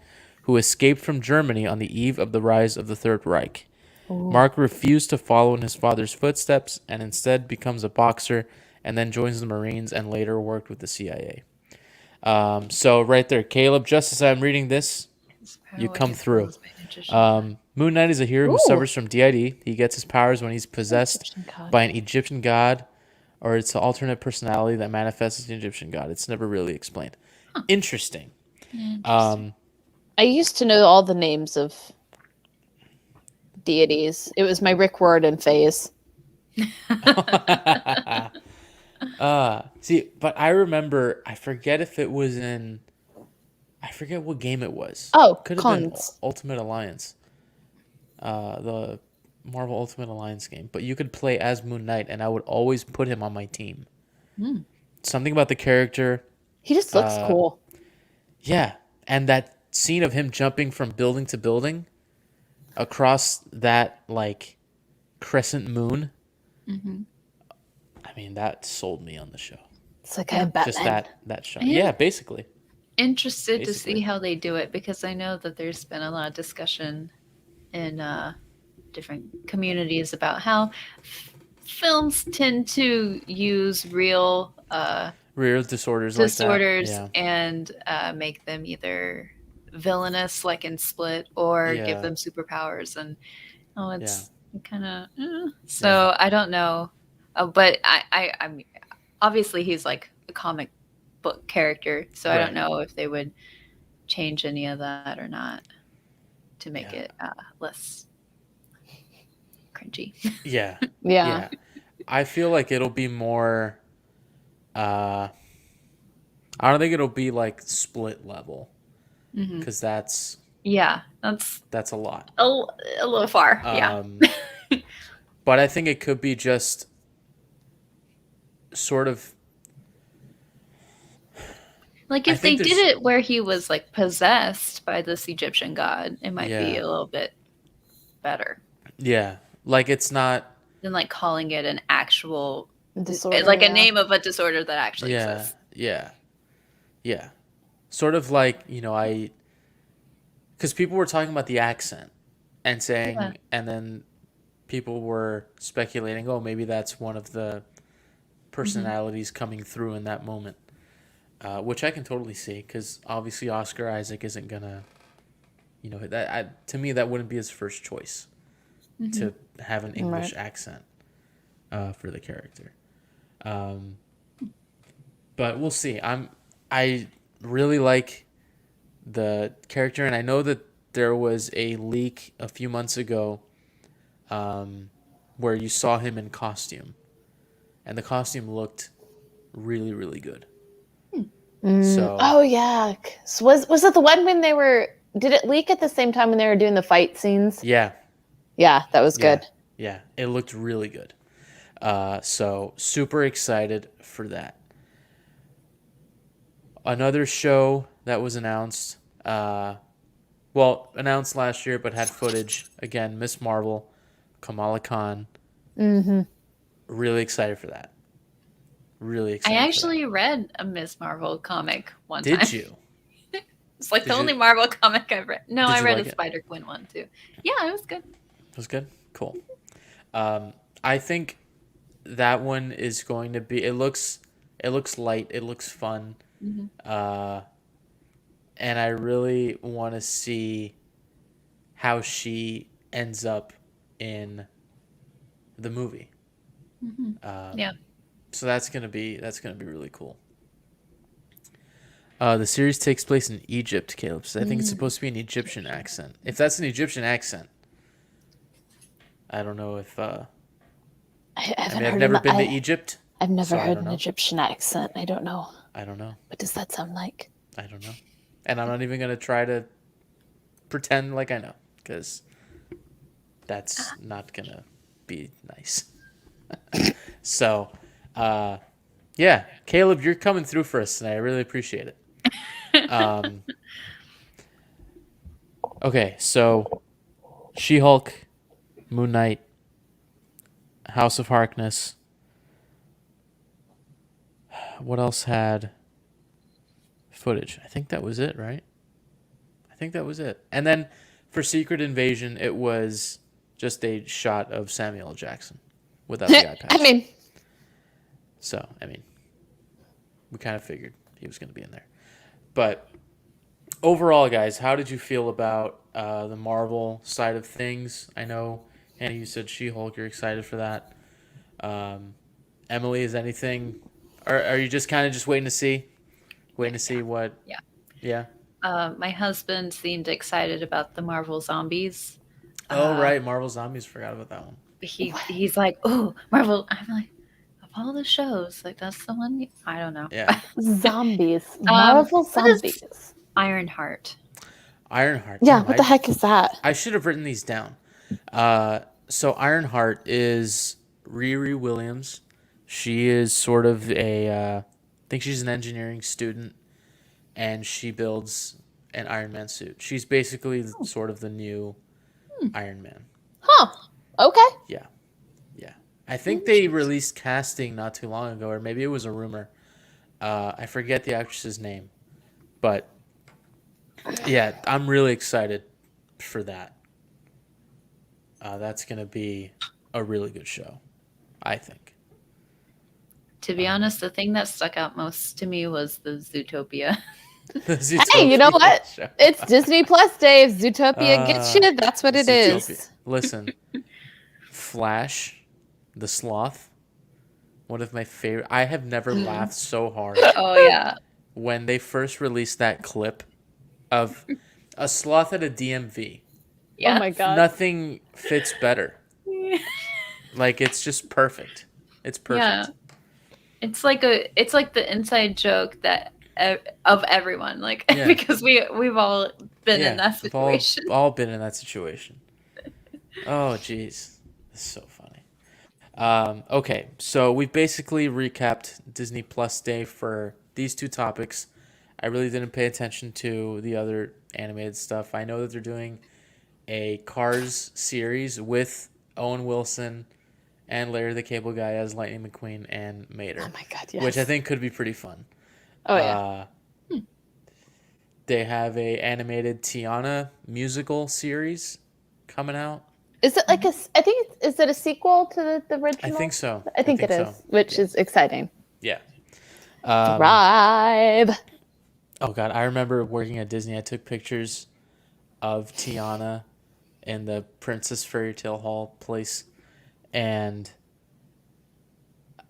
who escaped from Germany on the eve of the rise of the Third Reich. Mark refused to follow in his father's footsteps and instead becomes a boxer and then joins the Marines and later worked with the CIA. So right there, Caleb, just as I'm reading this, you come through. Moon Knight is a hero who Ooh. suffers from DID. He gets his powers when he's possessed Egyptian god. by an Egyptian god, or it's an alternate personality that manifests as an Egyptian god. It's never really explained. Interesting. I used to know all the names of deities. It was my Rick Riordan phase. See, but I remember, I forget if it was in, I forget what game it was. Oh, Could have been cons. Ultimate Alliance. The Marvel Ultimate Alliance game. But you could play as Moon Knight, and I would always put him on my team. Something about the character. He just looks cool. Yeah. And that scene of him jumping from building to building across that, like, crescent moon. I mean, that sold me on the show. It's like I'm Batman. Just that shot. Yeah, basically. Interested to Basically. see how they do it because I know that there's been a lot of discussion in different communities about how films tend to use real Real disorders like that. and make them either villainous like in Split or Yeah. give them superpowers and it's kind of so I don't know but I mean obviously he's like a comic book character so I don't know if they would change any of that or not to make it less cringy. Yeah. I feel like it'll be more I don't think it'll be like Split level because that's a lot. A little far. But I think it could be just sort of like if they did it where he was like possessed by this Egyptian god, it might be a little bit better. Yeah. Like it's not than like calling it an actual disorder. Like a name of a disorder that actually exists. Yeah. Sort of like, you know, because people were talking about the accent and saying, and then people were speculating, oh, maybe that's one of the personalities coming through in that moment, which I can totally see because obviously Oscar Isaac isn't gonna, you know, to me that wouldn't be his first choice to have an English accent for the character. But we'll see. I really like the character, and I know that there was a leak a few months ago where you saw him in costume, and the costume looked really, really good. So, oh yeah, so was it the one when they were? Did it leak at the same time when they were doing the fight scenes? Yeah, that was good. Yeah, it looked really good. So super excited for that. Another show that was announced, announced last year, but had footage. Again, Miss Marvel, Kamala Khan. Really excited for that. Really excited. I actually read a Miss Marvel comic one time. Did you? It's like the only Marvel comic I've read. No, I read like a Spider-Gwen one too. Yeah, it was good. It was good? Cool. I think that one is going to be, it looks light, it looks fun. And I really want to see how she ends up in the movie. So that's gonna be really cool. The series takes place in Egypt, Caleb says. I think it's supposed to be an Egyptian accent. If that's an Egyptian accent, I don't know if... I I've never been to Egypt. I've never so I heard don't an know. Egyptian accent. I don't know. I don't know. What does that sound like? I don't know. And I'm not even going to try to pretend like I know, because that's not going to be nice. So, yeah, Caleb, you're coming through for us tonight. I really appreciate it. Okay, so She-Hulk, Moon Knight, House of Harkness. What else had footage? I think that was it, right? I think that was it. And then for Secret Invasion, it was just a shot of Samuel L. Jackson without the eye patch. So, we kind of figured he was going to be in there. But overall, guys, how did you feel about the Marvel side of things? I know, Hannah, you said She-Hulk. You're excited for that. Emily, is anything... Are you just kind of just waiting to see? Waiting to see what... Yeah. Yeah? My husband seemed excited about the Marvel Zombies. Oh, right. Marvel Zombies. Forgot about that one. He's like, oh, Marvel. I'm like, of all the shows, like, that's the one? I don't know. Yeah. Zombies. Marvel zombies. Ironheart. Ironheart. Yeah, what the heck is that? I should have written these down. So Ironheart is Riri Williams. She is sort of I think she's an engineering student, and she builds an Iron Man suit. She's basically sort of the new Iron Man. Huh. Okay. Yeah. I think they released casting not too long ago, or maybe it was a rumor. I forget the actress's name, but yeah, I'm really excited for that. That's going to be a really good show, I think. To be honest, the thing that stuck out most to me was the Zootopia. Hey, you know what? Show. It's Disney Plus, Dave. Zootopia gets you. That's what it is. Listen, Flash, the sloth, one of my favorite. I have never laughed so hard. Oh, yeah. When they first released that clip of a sloth at a DMV. Yeah. Oh, my God. Nothing fits better. Like, it's just perfect. It's perfect. Yeah. It's like the inside joke that of everyone, like, because we've all been in that situation. All been in that situation. Oh, jeez, it's so funny. Okay, so we basically recapped Disney Plus Day for these two topics. I really didn't pay attention to the other animated stuff. I know that they're doing a Cars series with Owen Wilson and Larry the Cable Guy as Lightning McQueen and Mater. Oh my God, yes. Which I think could be pretty fun. Oh, yeah. They have a animated Tiana musical series coming out. Is it like is it a sequel to the original? I think so. I think it is, which is exciting. Yeah. Thrive. Oh, God. I remember working at Disney. I took pictures of Tiana in the Princess Fairy Tale Hall place. And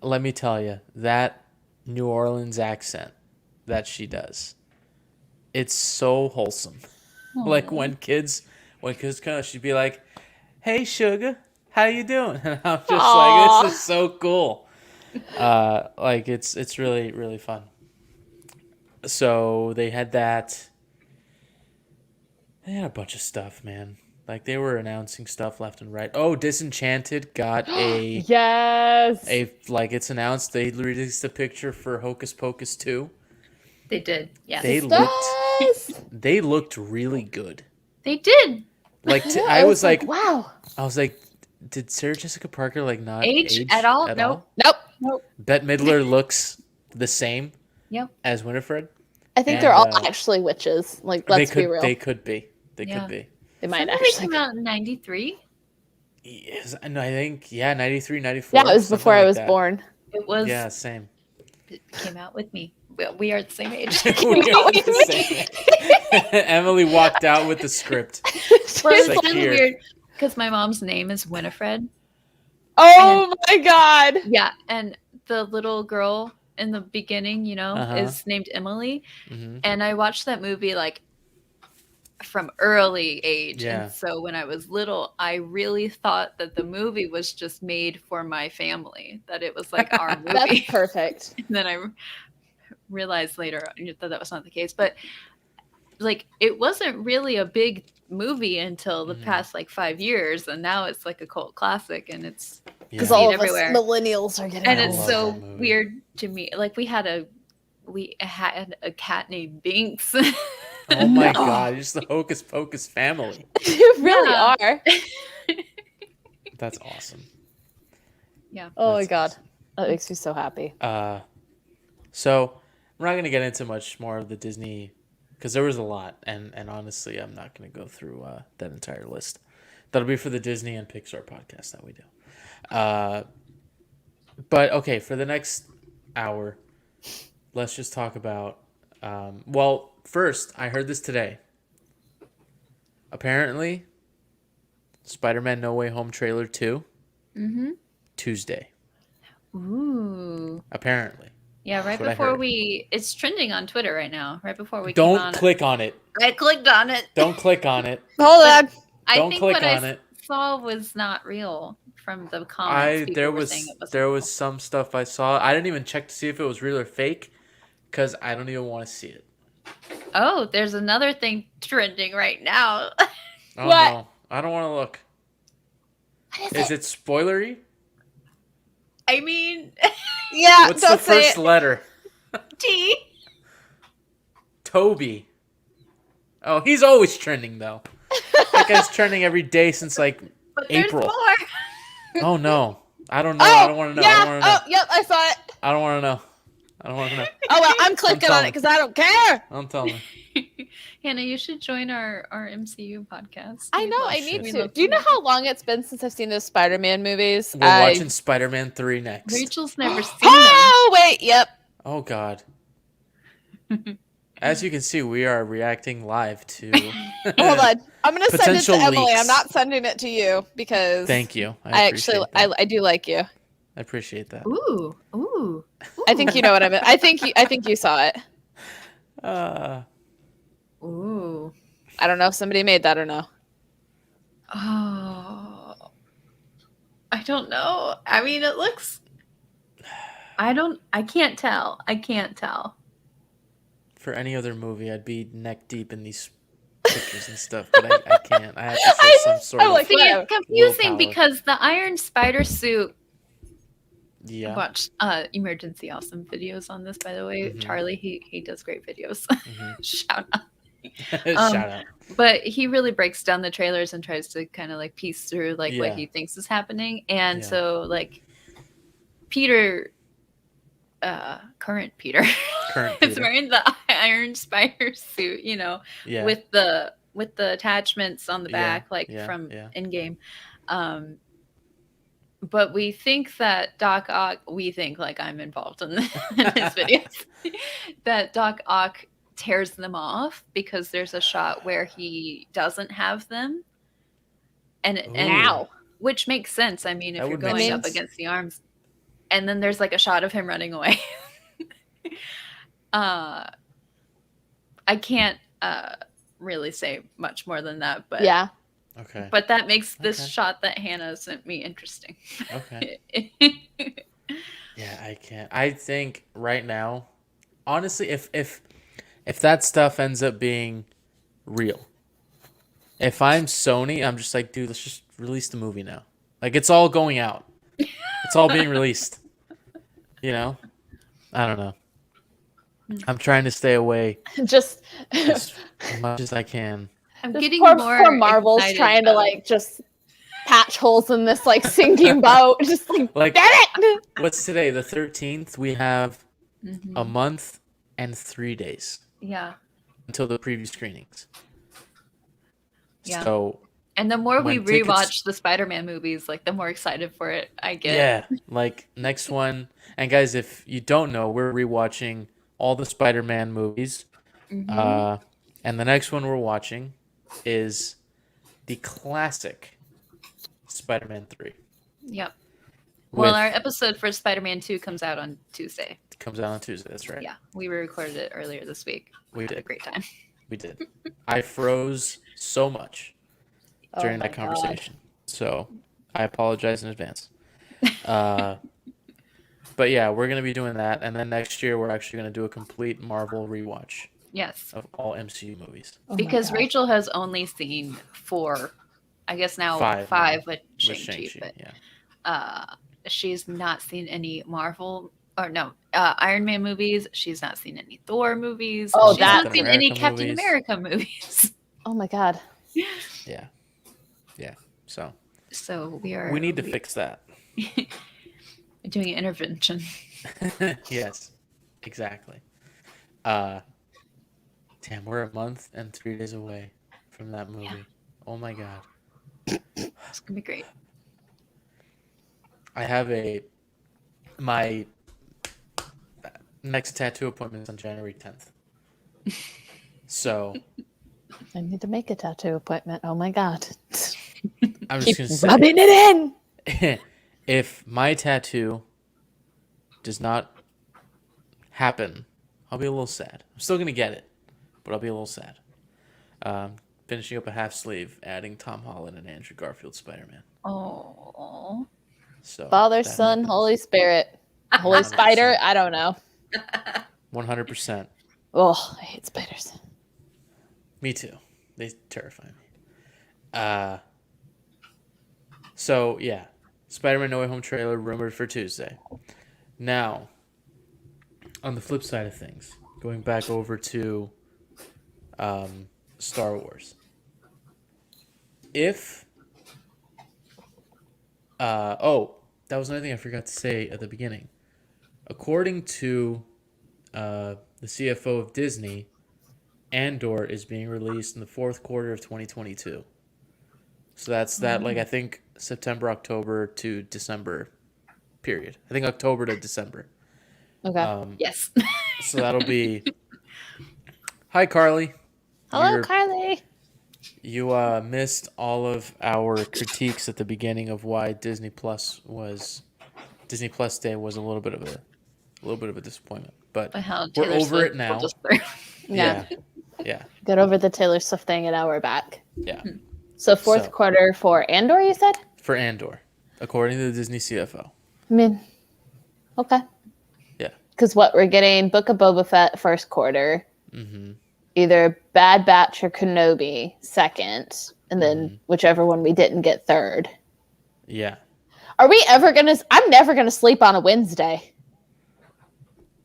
let me tell you, that New Orleans accent that she does, it's so wholesome. Aww. Like when kids come, she'd be like, "Hey, sugar, how you doing?" And I'm just like, "This is so cool." Like it's really, really fun. So they had that. They had a bunch of stuff, man. Like, they were announcing stuff left and right. Oh, Disenchanted got a... Yes! It's announced. They released a picture for Hocus Pocus 2. They did, yes. They looked really good. They did! Like, I was like... Wow. I was like, did Sarah Jessica Parker, like, not age at all? Nope. Bette Midler looks the same as Winifred. I think they're all actually witches. Like, let's be real. They could be. They could be. They might actually came out in 93. Yes, and I think 93, 94. Yeah, it was before I was born. It was. Yeah, same. It came out with me. We are the same age. Emily walked out with the script. Well, it's kind of weird because my mom's name is Winifred. Oh my God! Yeah, and the little girl in the beginning, is named Emily. Mm-hmm. And I watched that movie like from early age. Yeah. And so when I was little, I really thought that the movie was just made for my family, that it was like our movie. That's perfect. And then I realized later that was not the case. But like, it wasn't really a big movie until the past like 5 years, and now it's like a cult classic, and it's because all of everywhere. us millennials are getting and it. it's so weird to me. Like we had a cat named Binks. Oh my god, you're just the Hocus Pocus family. You really are. That's awesome. Yeah. Oh my god, that makes me so happy. So we're not going to get into much more of the Disney, because there was a lot, and honestly, I'm not going to go through that entire list. That'll be for the Disney and Pixar podcast that we do. But okay, for the next hour, let's just talk about. Well, first, I heard this today. Apparently, Spider-Man No Way Home trailer 2, Tuesday. Ooh. Apparently. Yeah, right before it's trending on Twitter right now. Right before we don't click on it. I clicked on it. Don't click on it. Hold on. Don't click on it. Saw was not real from the comments. There was some stuff I saw. I didn't even check to see if it was real or fake, because I don't even want to see it. Oh, there's another thing trending right now. Oh no, I don't want to look. Is it spoilery? I mean, yeah. What's the first letter? T. Toby. Oh, he's always trending though. That guy's trending every day since like April. More. Oh no, I don't know. I don't want to know. Yeah. I don't want to know. Oh, yep. I saw it. I don't want to know. I don't want to know. Oh well, I'm clicking on it because I don't care. I'm telling you. Hannah, you should join our MCU podcast. I know. I need to. Do you know how long it's been since I've seen those Spider-Man movies? We're watching Spider-Man 3 next. Rachel's never seen Oh wait, yep. Oh god. As you can see, we are reacting live to. Hold on, I'm gonna send it to Potential Emily. leaks. I'm not sending it to you because. Thank you. I actually, I do like you. I appreciate that. Ooh. I think you know what I meant. I think you saw it. Ooh. I don't know if somebody made that or no. Oh. I don't know. I mean, it looks. I can't tell. For any other movie, I'd be neck deep in these pictures and stuff, but I can't. I have to show some sort of. See, it's confusing willpower. because the Iron Spider suit. Yeah. I watched Emergency Awesome videos on this, by the way. Mhm. Charlie, he does great videos. Mhm. Shout out. Shout out. But he really breaks down the trailers and tries to kind of like piece through like what Yeah. he thinks is happening. And Yeah. so like Peter, current Peter, is wearing the Iron Spider suit, Yeah. with the attachments on the back, from yeah. Endgame. But we think that Doc Ock, like I'm involved in his videos, that Doc Ock tears them off because there's a shot where he doesn't have them. And which makes sense. I mean, if you're going up against the arms. And then there's like a shot of him running away. I can't really say much more than that, but yeah. Okay. But that makes this shot that Hannah sent me interesting. Okay. Yeah, I can't. I think right now, honestly, if that stuff ends up being real, if I'm Sony, I'm just like, dude, let's just release the movie now. Like, it's all going out. It's all being released. I don't know. I'm trying to stay away Just as much as I can. I'm getting poor more Marvel's trying to like just patch holes in this like sinking boat. Just like get it. What's today? The 13th. We have a month and 3 days. Yeah. Until the preview screenings. Yeah. So. And the more we rewatch the Spider-Man movies, like the more excited for it I get. Yeah. Like next one. And guys, if you don't know, we're rewatching all the Spider-Man movies. And the next one we're watching is the classic Spider-Man 3. Yep. Well, our episode for Spider-Man 2 comes out on Tuesday. Comes out on Tuesday. That's right. Yeah, we recorded it earlier this week. We Had a did. great time. We did. I froze so much during my that conversation. So I apologize in advance. But yeah, we're going to be doing that. And then next year, we're actually going to do a complete Marvel rewatch Yes, of all MCU movies. Oh my because God. Rachel has only seen 4, I guess now Five five with With Shang-Chi, but yeah. she's not seen any Marvel or no Iron Man movies. She's not seen any Thor movies. Oh, she's that- not seen any America Captain movies. America movies. Oh my God. Yeah. Yeah. So So we need to fix that. doing an intervention. Yes. Exactly. Damn, we're a month and 3 days away from that movie. Yeah. Oh my God. It's gonna be great. I have my next tattoo appointment is on January 10th. So I need to make a tattoo appointment. Oh my God. I'm just Keep going to say, rubbing it in. if my tattoo does not happen, I'll be a little sad. I'm still going to get it, but I'll be a little sad. Finishing up a half sleeve, adding Tom Holland and Andrew Garfield Spider-Man. Oh, So Father, that Son, happens. Holy Spirit. Holy 100%. Spider? I don't know. 100%. Oh, I hate spiders. Me too. They terrify me. So yeah, Spider-Man No Way Home trailer rumored for Tuesday. Now, on the flip side of things, going back over to Star Wars. If that was another thing I forgot to say at the beginning. According to the CFO of Disney, Andor is being released in the fourth quarter of 2022. So that's that, like, I think September, October to December period. I think October to December. Okay. yes. So that'll be... Hi, Carly. Hello, Carly. You missed all of our critiques at the beginning of why Disney Plus Day was a little bit of a disappointment. But How we're Taylor over Swift it now. pulled us through. Yeah. Yeah. Get over the Taylor Swift thing and now we're back. Yeah. So fourth quarter for Andor, you said? For Andor, according to the Disney CFO. I mean, okay. Yeah. Because what we're getting, Book of Boba Fett first quarter, either Bad Batch or Kenobi second, and then whichever one we didn't get third. Yeah. Are we ever gonna? I'm never gonna sleep on a Wednesday.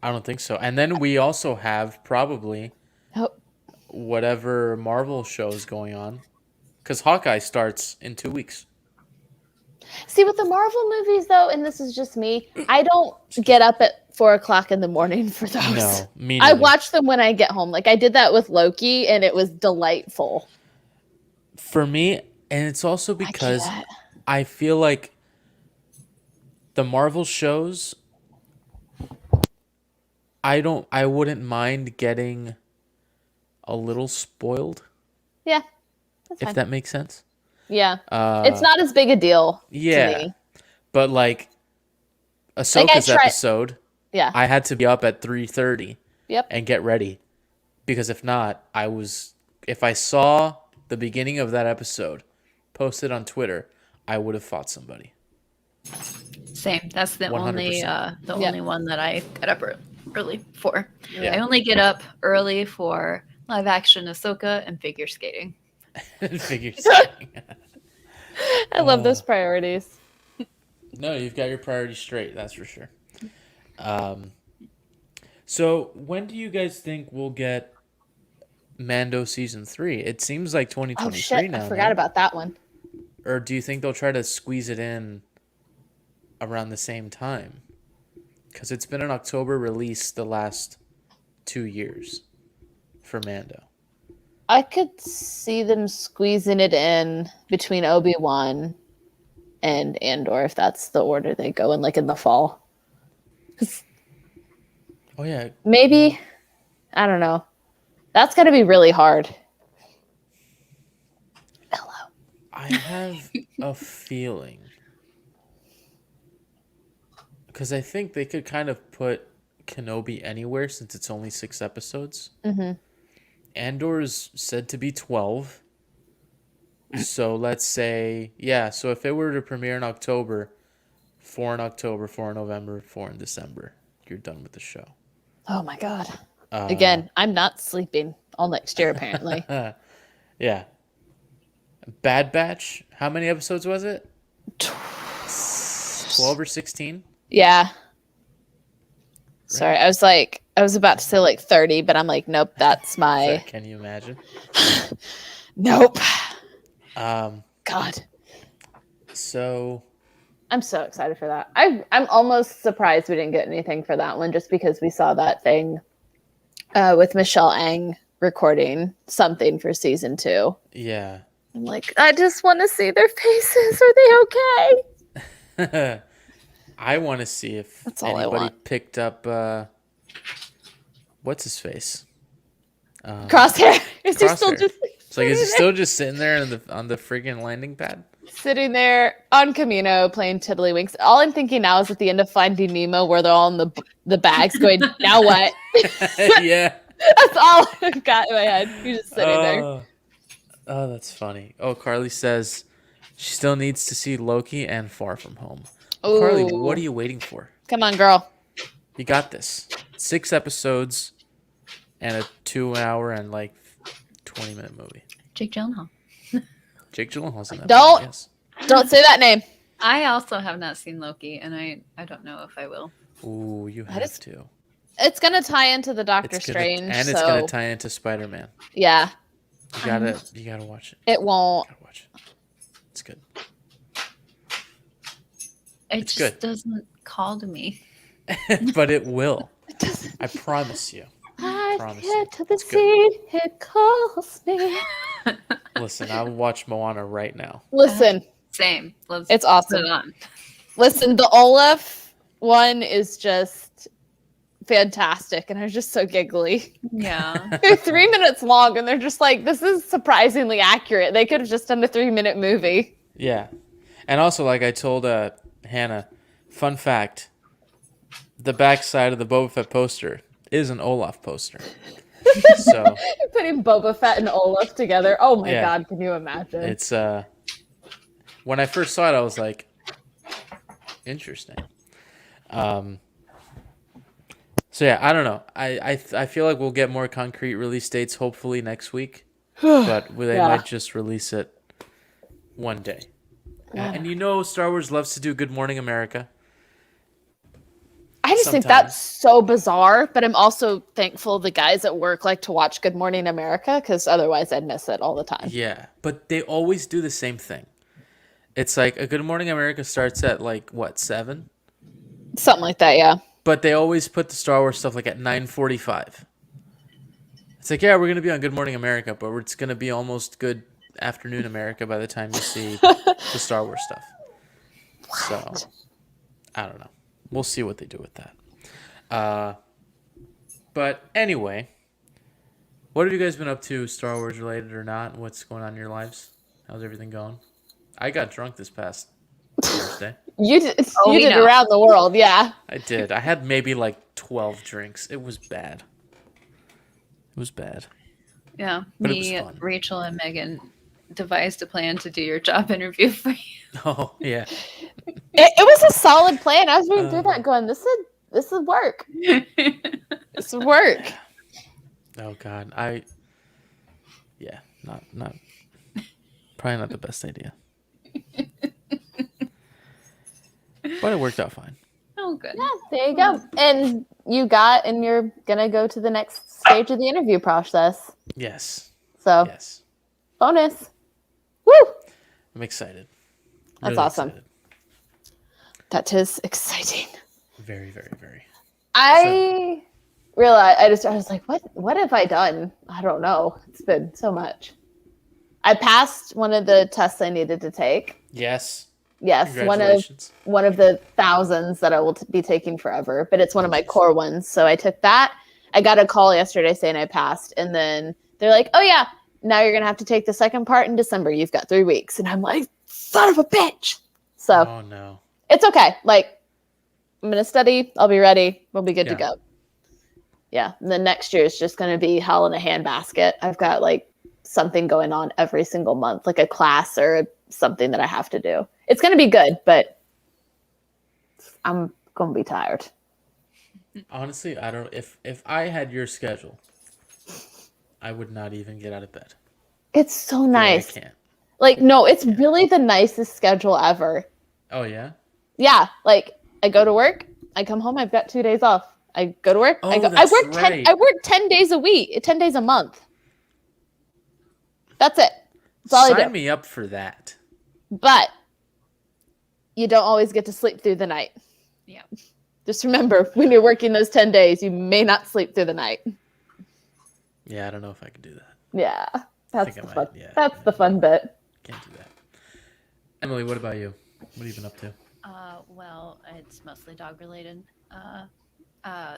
I don't think so. And then we also have probably whatever Marvel show is going on, because Hawkeye starts in 2 weeks. See, with the Marvel movies, though, and this is just me, I don't get up at 4:00 in the morning for those. No, me I neither. watch them when I get home. Like I did that with Loki, and it was delightful. For me, and it's also because can't. I feel like the Marvel shows, I wouldn't mind getting a little spoiled, Yeah, that's if fine. that makes sense. Yeah, it's not as big a deal. Yeah. to me. But like Ahsoka's episode, Yeah. I had to be up at 3:30 Yep. and get ready, because if not, if I saw the beginning of that episode posted on Twitter, I would have fought somebody. Same. That's the only 100%. only one that I got up early for. Yeah. I only get up early for live action Ahsoka and figure skating. Figure skating. I love those priorities. No, you've got your priorities straight, that's for sure. So when do you guys think we'll get Mando season 3? It seems like 2023 Oh shit! now. I forgot about that one. Or do you think they'll try to squeeze it in around the same time? Because it's been an October release the last 2 years for Mando. I could see them squeezing it in between Obi-Wan and Andor if that's the order they go in, like in the fall. Oh yeah, Maybe. I don't know. That's got to be really hard. Hello. I have a feeling, because I think they could kind of put Kenobi anywhere since it's only 6 episodes. Mm-hmm. Andor's said to be 12. So let's say, yeah, so if it were to premiere in October, 4 in October, 4 in November, 4 in December, you're done with the show. Oh my God. Again, I'm not sleeping all next year, apparently. Yeah. Bad Batch, how many episodes was it? 12 or 16? Yeah. Sorry, I was about to say like 30, but I'm like, nope, that's my. Can you imagine? Nope. God. So I'm so excited for that. I'm almost surprised we didn't get anything for that one, just because we saw that thing with Michelle Ang recording something for season 2. Yeah. I'm like, I just want to see their faces. Are they okay? I want to see if anybody picked up what's his face? Crosshair. Is he still just? It's like, is he still just sitting there on the friggin' landing pad? Sitting there on Camino playing Tiddlywinks. All I'm thinking now is at the end of Finding Nemo, where they're all in the bags going, now what? Yeah. That's all I've got in my head. You're just sitting there. Oh, that's funny. Oh, Carly says she still needs to see Loki and Far From Home. Ooh. Carly, what are you waiting for? Come on, girl. You got this. 6 episodes and a 2-hour and like 20-minute movie. Jake Gyllenhaal. Jake Gyllenhaal's in that Don't movie, yes. Don't say that name. I also have not seen Loki, and I don't know if I will. Ooh, you have to. It's gonna tie into the Doctor Strange, and it's gonna tie into Spider-Man. Yeah, you gotta watch it. It won't. You gotta watch it. It's good. It's just doesn't call to me. But it will. I promise you. I get to the seed, it calls me. Listen, I will watch Moana right now. Listen. Same. It's awesome. Put it on. Listen, the Olaf one is just fantastic, and I was just so giggly. Yeah. They're 3 minutes long, and they're just like, this is surprisingly accurate. They could have just done a 3-minute movie. Yeah. And also, like I told Hannah, fun fact, the backside of the Boba Fett poster is an Olaf poster. So putting Boba Fett and Olaf together. Oh my God, can you imagine? It's when I first saw it, I was like, interesting. So yeah, I don't know. I feel like we'll get more concrete release dates hopefully next week, but they might just release it one day. Yeah. And you know, Star Wars loves to do Good Morning America. I just think that's so bizarre, but I'm also thankful the guys at work like to watch Good Morning America, because otherwise I'd miss it all the time. Yeah, but they always do the same thing. It's like a Good Morning America starts at like, what, 7? Something like that, yeah. But they always put the Star Wars stuff like at 9:45. It's like, yeah, we're going to be on Good Morning America, but it's going to be almost Good Afternoon America by the time you see the Star Wars stuff. What? So, I don't know. We'll see what they do with that. But anyway, what have you guys been up to, Star Wars related or not? What's going on in your lives? How's everything going? I got drunk this past Thursday. You did around the world, yeah. I did. I had maybe like 12 drinks. It was bad. It was bad. Yeah. But me, Rachel, and Megan devised a plan to do your job interview for you. Oh, yeah. It was a solid plan. I was reading through that going, this would work. This would work. Oh, God. Not probably not the best idea. But it worked out fine. Oh, good. Yeah, there you go. And you're going to go to the next stage of the interview process. Yes. So, yes. Bonus. Woo! I'm excited. That's awesome. Excited. That is exciting. Very, very, very. I realized, I was like, what have I done? I don't know. It's been so much. I passed one of the tests I needed to take. Yes. Yes, one of the thousands that I will be taking forever, but it's one of my core ones. So I took that. I got a call yesterday saying I passed, and then they're like, "Oh yeah, now you're gonna have to take the second part in December. You've got 3 weeks." And I'm like, "Son of a bitch!" So oh no, it's okay. Like, I'm gonna study. I'll be ready. We'll be good to go. Yeah. And the next year is just going to be hell in a handbasket. I've got like something going on every single month, like a class or something that I have to do. It's going to be good, but I'm going to be tired. Honestly, I don't. If I had your schedule, I would not even get out of bed. It's so nice. I can't. Like, no, it's really the nicest schedule ever. Oh yeah. Yeah, like I go to work, I come home, I've got 2 days off. I go to work, I Oh, go. that's I work 10 days a week, 10 days a month. That's it. That's all I do. Sign me up for that. But you don't always get to sleep through the night. Yeah. Just remember, when you're working those 10 days, you may not sleep through the night. Yeah, I don't know if I could do that. Yeah, that's the fun. Yeah, that's the fun bit. Can't do that. Emily, what about you? What have you been up to? Well, it's mostly dog related.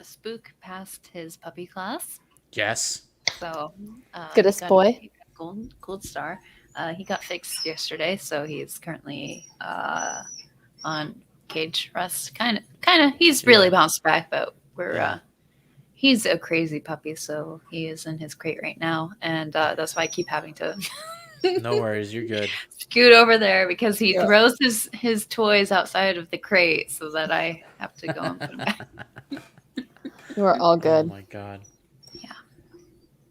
Spook passed his puppy class, Yes. so Goodest got boy. a gold star. He got fixed yesterday, so he's currently on cage rest. Kind of. He's really bounced back, but he's a crazy puppy, so he is in his crate right now, and that's why I keep having to. No worries, you're good. Scoot over there because he throws his toys outside of the crate so that I have to go and put them back. You are all good. Oh my god. Yeah.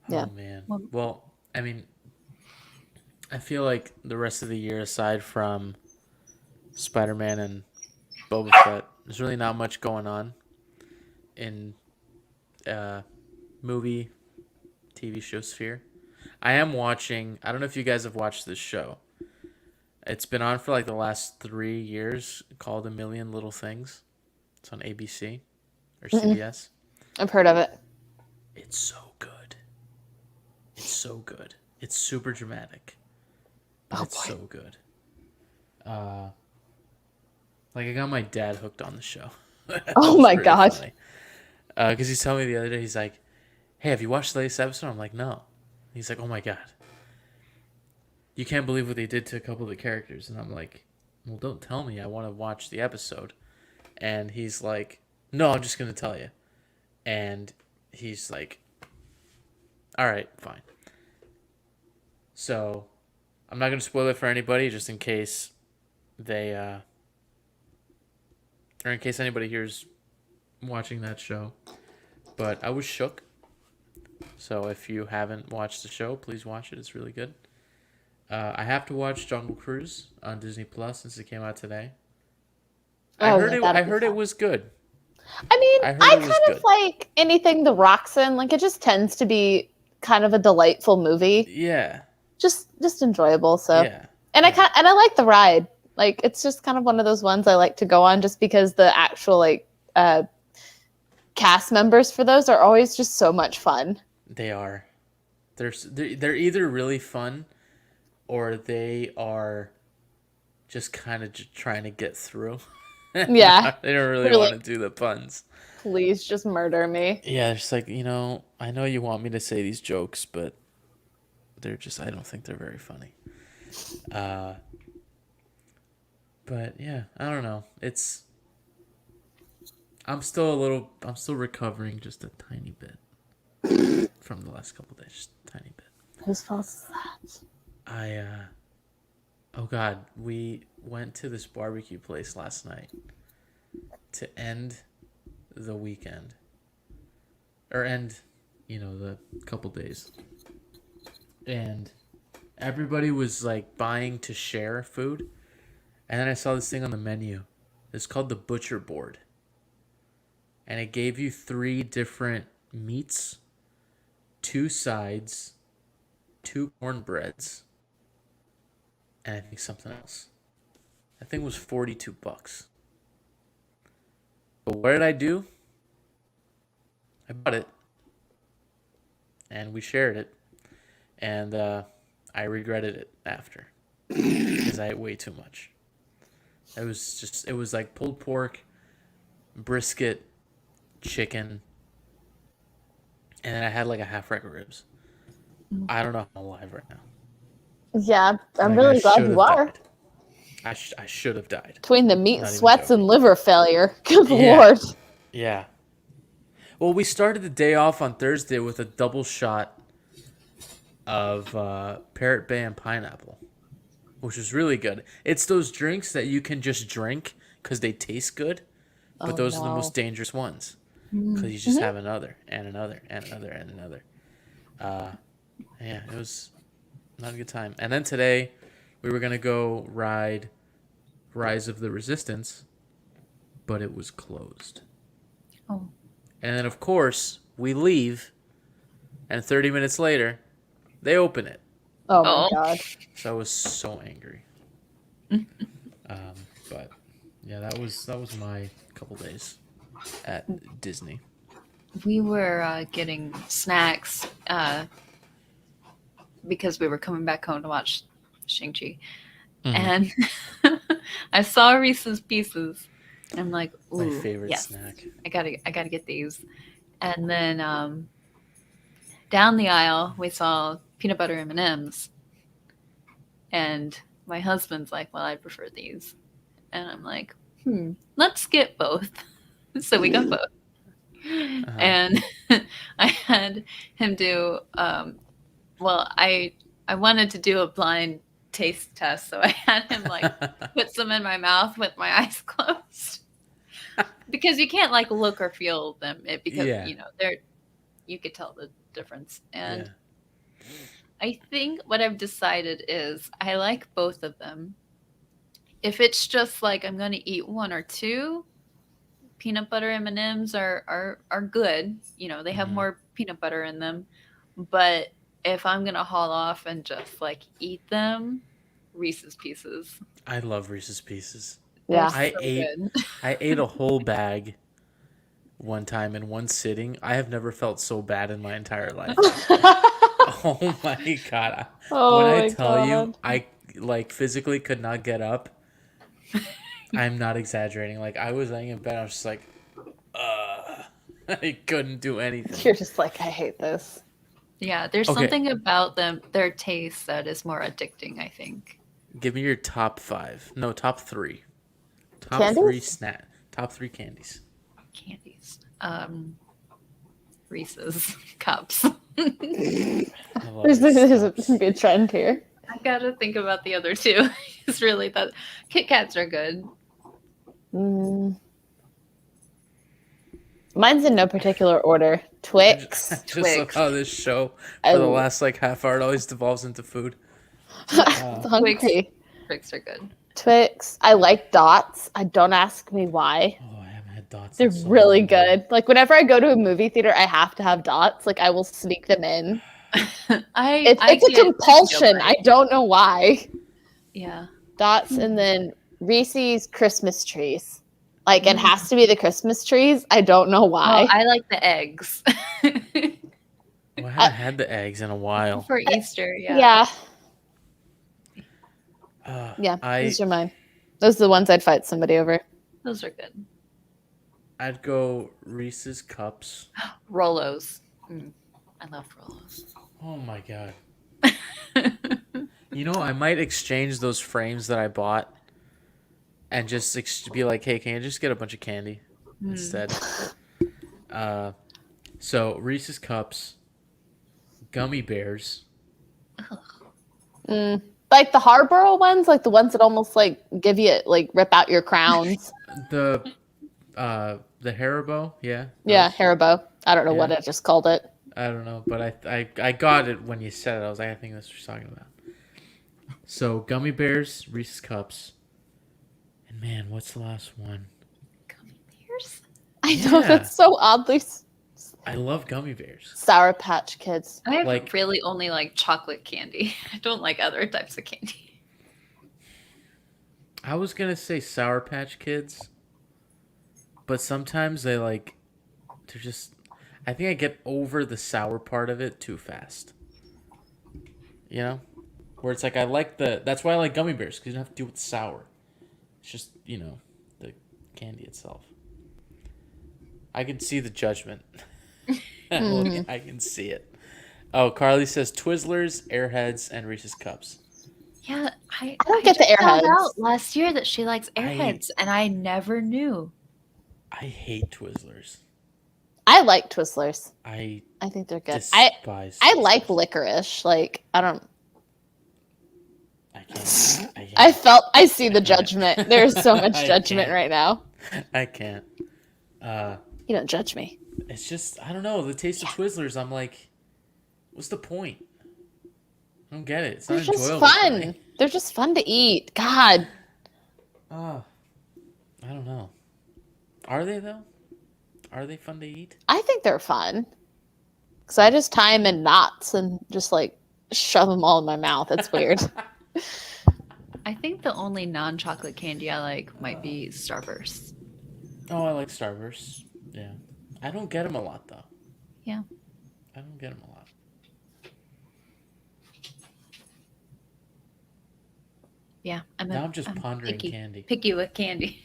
Yeah. Oh man. Well, I mean, I feel like the rest of the year, aside from Spider-Man and Boba Fett, there's really not much going on in movie, TV show sphere. I am watching, I don't know if you guys have watched this show. It's been on for like the last 3 years, called A Million Little Things. It's on ABC or CBS. I've heard of it. It's so good. It's so good. It's super dramatic. But it's so good. Like I got my dad hooked on the show. Oh my gosh. Because he's telling me the other day, he's like, "Hey, have you watched the latest episode?" I'm like, "No." He's like, "Oh my god, you can't believe what they did to a couple of the characters." And I'm like, "Well, don't tell me. I want to watch the episode." And he's like, "No, I'm just gonna tell you." And he's like, "All right, fine." So I'm not gonna spoil it for anybody, just in case they or in case anybody here's watching that show. But I was shook. So if you haven't watched the show, please watch it. It's really good. I have to watch Jungle Cruise on Disney Plus since it came out today. I heard it was good. I mean, I kind of like anything The Rock's in. Like, it just tends to be kind of a delightful movie. Yeah. Just enjoyable. So, yeah. And I like the ride. Like, it's just kind of one of those ones I like to go on, just because the actual like cast members for those are always just so much fun. They are. They're either really fun, or they are just kind of trying to get through. Yeah. They don't really want to do the puns. Please just murder me. Yeah, it's like, I know you want me to say these jokes, but I don't think they're very funny. But yeah, I don't know. I'm still recovering just a tiny bit from the last couple days, just a tiny bit. Whose fault is that? Oh God, we went to this barbecue place last night to end the weekend. Or end, the couple days. And everybody was like buying to share food. And then I saw this thing on the menu. It's called the Butcher Board. And it gave you 3 different meats, 2 sides, 2 cornbreads, and I think something else. That thing was $42. But what did I do? I bought it. And we shared it. And I regretted it after. Because I ate way too much. It was like pulled pork, brisket, chicken, and then I had like a half rack of ribs. I don't know if I'm alive right now. Yeah, I'm really glad you are. I should have died. Between the meat sweats and liver failure. Good Lord. Yeah. Well, we started the day off on Thursday with a double shot of Parrot Bay and pineapple, which was really good. It's those drinks that you can just drink because they taste good, but Oh those are the no. most dangerous ones Mm. because you just have another and another and another and another. Yeah, it was not a good time. And then today, we were gonna go ride Rise of the Resistance, but it was closed. Oh. And then, of course, we leave, and 30 minutes later, they open it. Oh my Oh. god. So I was so angry. But yeah, that was my couple days at Disney. We were getting snacks because we were coming back home to watch Shang-Chi. And I saw Reese's Pieces. And I'm like, ooh, My favorite yes, snack. I gotta get these. And then down the aisle, we saw peanut butter M&Ms. And my husband's like, well, I prefer these. And I'm like, let's get both. So we got both. And I had him do, well, I wanted to do a blind taste test. So I had him like put some in my mouth with my eyes closed. Because you can't like look or feel them because, you know, you could tell the difference. And I think what I've decided is I like both of them. If it's just like I'm going to eat one or two, peanut butter M&Ms are good. You know, they have more peanut butter in them. But if I'm going to haul off and just like eat them, Reese's Pieces. I love Reese's Pieces. Yeah. I ate a whole bag one time in one sitting. I have never felt so bad in my entire life. Oh my god. Oh when I my tell you God. I like physically could not get up, I'm not exaggerating. Like I was laying in bed, I was just like, I couldn't do anything. You're just like, I hate this. Yeah, there's something about their taste that is more addicting, I think. Give me your top 5. No, top 3. Top Candies? 3 Top 3 candies. Candies. Reese's cups. I love There's Reese's a Cups. good trend here. I gotta think about the other two. It's really that Kit Kats are good. Mine's in no particular order. Twix. I just love how this show I- for the last like half hour it always devolves into food. Hungry. Twix are good. Twix. I like Dots. Don't ask me why. Oh, I haven't had Dots. They're in so really long. good. Like whenever I go to a movie theater, I have to have Dots. Like I will sneak them in. It's a compulsion. I don't know why. Yeah. Dots and then Reese's Christmas trees. Like it has to be the Christmas trees. I don't know why. Well, I like the eggs. Well, I haven't had the eggs in a while. For Easter, yeah. Those are mine. Those are the ones I'd fight somebody over. Those are good. I'd go Reese's Cups. Rolos. I love Rolos. Oh my god. You know, I might exchange those frames that I bought and just be like, hey, can you just get a bunch of candy instead? So, Reese's Cups, gummy bears. Like the Harborough ones, like the ones that almost like give you like rip out your crowns. The Haribo, yeah. Yeah, Haribo. I don't know what I just called it. I don't know, but I got it when you said it. I was like, I think that's what you're talking about. So, gummy bears, Reese's Cups. And man, what's the last one? Gummy bears? I know, that's so oddly I love gummy bears. Sour Patch Kids. I Like- really only like chocolate candy. I don't like other types of candy. I was going to say Sour Patch Kids, but sometimes they're just, I think I get over the sour part of it too fast. You know? Where it's like, that's why I like gummy bears, because you don't have to deal with sour. It's just, you know, the candy itself. I can see the judgment. I can see it. Oh, Carly says Twizzlers, Airheads, and Reese's Cups. Yeah, I don't get the just found Airheads. out last year that she likes Airheads, and I never knew. I hate Twizzlers. I like Twizzlers. I I think they're good. despise. I like Twizzlers. licorice. Like I don't. I can't. I see the judgment. There's so much I judgment can't. right now. I can't. You don't judge me. It's just I don't know the taste of Twizzlers. I'm like, what's the point? I don't get it. It's They're not just enjoyable for fun. me. They're just fun to eat. God. I don't know. Are they though? Are they fun to eat? I think they're fun. Because I just tie them in knots and just like shove them all in my mouth. It's weird. I think the only non-chocolate candy I like might be Starburst. Oh, I like Starburst. Yeah. I don't get them a lot though. Yeah. I don't get them a lot. Yeah. Now I'm just pondering candy. Picky with candy.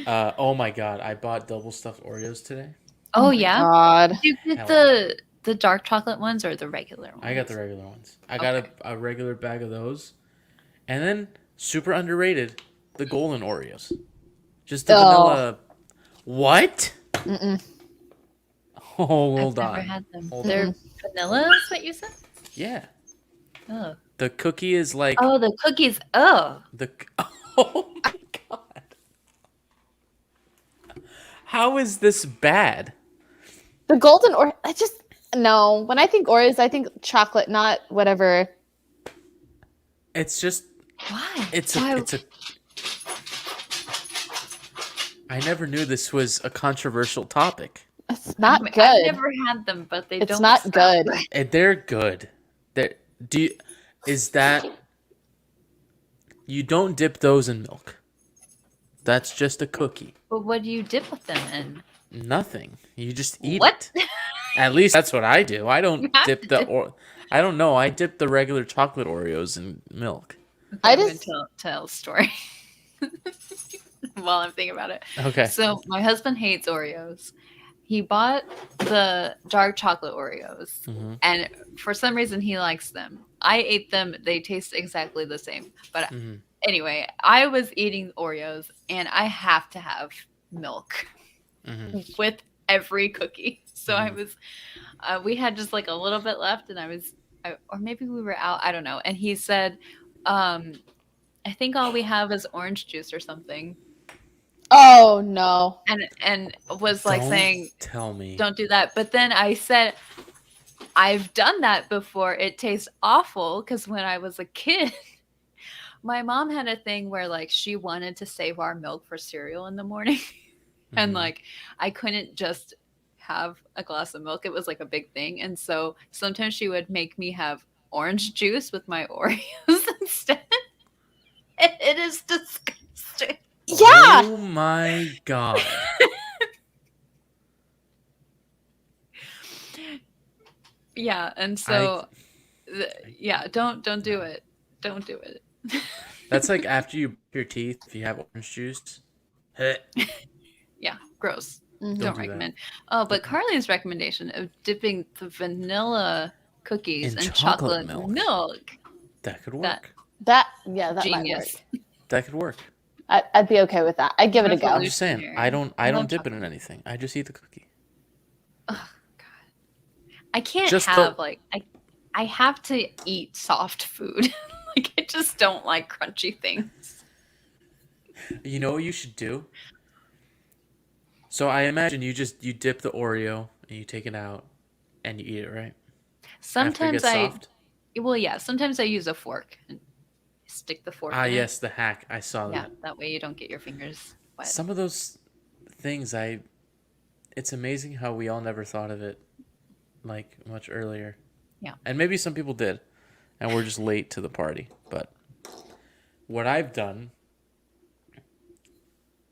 Oh my god, I bought double stuffed Oreos today. Oh, my yeah? God. Did you get Hell the dark chocolate ones or the regular ones? I got the regular ones. I got a regular bag of those. And then, super underrated, the golden Oreos. Just the vanilla. What? Mm-mm. Oh, hold I've on. never had them. Hold They're on. vanilla, is what you said? Yeah. Oh. The cookie is like Oh, the cookies. Oh. the. Oh my god. How is this bad? The golden Oreo. I just no. When I think Oreos, I think chocolate, not whatever. It's just. Why? It's a. I never knew this was a controversial topic. It's not good. I've never had them, but they It's don't. not sound good. right. They're good. Is that you don't dip those in milk? That's just a cookie. But what do you dip with them in? Nothing. You just eat What? it. At least that's what I do. I don't You have dip to the dip- or. I don't know. I dip the regular chocolate Oreos in milk. I I'm gonna just- tell a story while I'm thinking about it. Okay. So my husband hates Oreos. He bought the dark chocolate Oreos, Mhm. and for some reason he likes them. I ate them; they taste exactly the same. But Mhm. anyway, I was eating Oreos, and I have to have milk Mhm. with every cookie. So I Mhm. was, we had just like a little bit left, and or maybe we were out. I don't know. And he said, I think all we have is orange juice or something. Oh no. And was like Don't saying, tell me. don't do that. But then I said, I've done that before. It tastes awful because when I was a kid, my mom had a thing where like she wanted to save our milk for cereal in the morning. And Mhm. like I couldn't just have a glass of milk. It was like a big thing. And so sometimes she would make me have orange juice with my Oreos instead. It is disgusting. Yeah. Oh my god. Yeah, and so yeah, don't do it. Don't do it. That's like after you brush your teeth, if you have orange juice. Heh. Yeah, gross. Mhm. Don't do that. recommend. Oh, but Carly's recommendation of dipping the vanilla cookies In in chocolate chocolate milk. milk. That could That- work. That might Genius. work. That could work. I'd be okay with that. I'd give it a go. I'm just saying. I Revolutionary. don't love dip it chocolate. in anything. I just eat the cookie. Oh god. I can't Just have like I have to eat soft food. Like I just don't like crunchy things. You know what you should do? So I imagine you dip the Oreo and you take it out and you eat it, right? After it Sometimes gets soft? sometimes I use a fork and stick the fork Ah, in it. yes, the hack. I saw Yeah, that. that way you don't get your fingers wet. Some of those things it's amazing how we all never thought of it like much earlier. Yeah. And maybe some people did and we're just late to the party, but what I've done,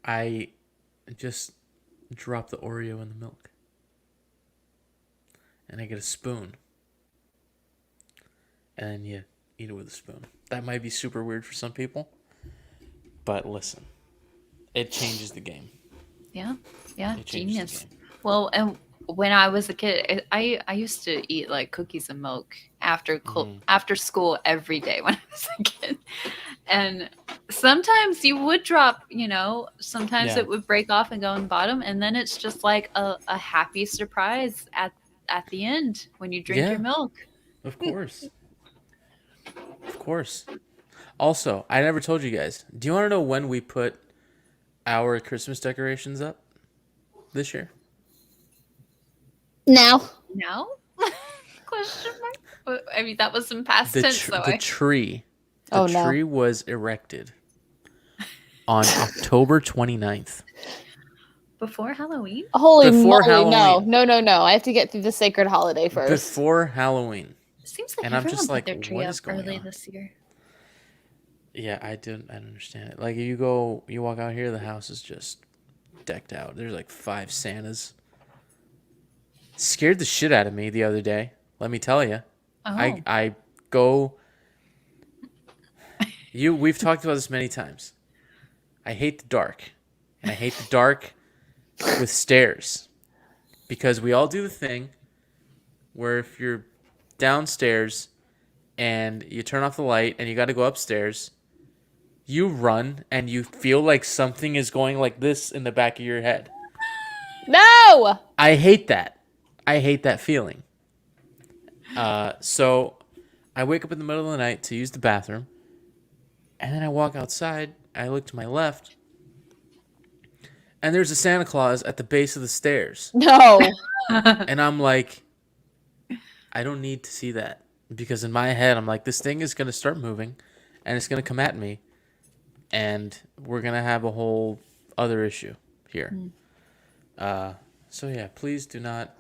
I just drop the Oreo in the milk. And I get a spoon. And then you eat it with a spoon. That might be super weird for some people. But listen, it changes the game. Yeah, yeah, It changes genius. the game. Well, and when I was a kid, I used to eat like cookies and milk after Mhm. after school every day when I was a kid, and sometimes you would drop, sometimes Yeah. it would break off and go in the bottom, and then it's just like a happy surprise at the end when you drink your milk. Of course. Of course. Also, I never told you guys. Do you want to know when we put our Christmas decorations up this year? Now. Now? Question mark? I mean, that was some past tense, though. The tree. Oh, The no. tree was erected on October 29th. Before Halloween? Holy Before moly, Halloween. No. I have to get through the sacred holiday first. Before Halloween. It seems like And I'm everyone just put like, their tree what up is going early on? this year. Yeah, I don't understand it. Like, you walk out here, the house is just decked out. There's like 5 Santas. Scared the shit out of me the other day. Let me tell you. Oh. I go. We've talked about this many times. I hate the dark, and I hate the dark with stairs, because we all do the thing where if you're downstairs and you turn off the light and you got to go upstairs, you run and you feel like something is going like this in the back of your head. No! I hate that. I hate that feeling. So I wake up in the middle of the night to use the bathroom, and then I walk outside. I look to my left, and there's a Santa Claus at the base of the stairs. No. And I'm like, I don't need to see that, because in my head, I'm like, this thing is going to start moving, and it's going to come at me, and we're going to have a whole other issue here. So yeah, please do not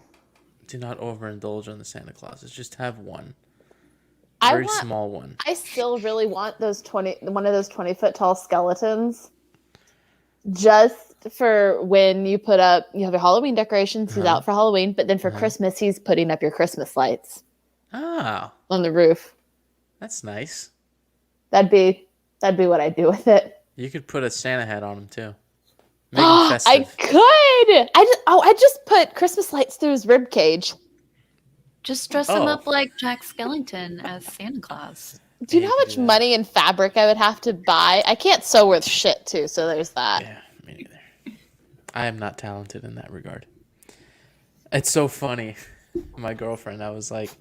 overindulge on the Santa Clauses. Just have one. Very small one. I still really want one of those 20-foot tall skeletons. Just for when you have your Halloween decorations, he's out for Halloween, but then for Christmas, he's putting up your Christmas lights. Oh, on the roof. That's nice. That'd be what I'd do with it. You could put a Santa hat on him too. Make him festive. I could. I just put Christmas lights through his rib cage. Just dress him up like Jack Skellington as Santa Claus. Do you know how much money and fabric I would have to buy? I can't sew worth shit too, so there's that. Yeah, me neither. I am not talented in that regard. It's so funny. My girlfriend, I was like,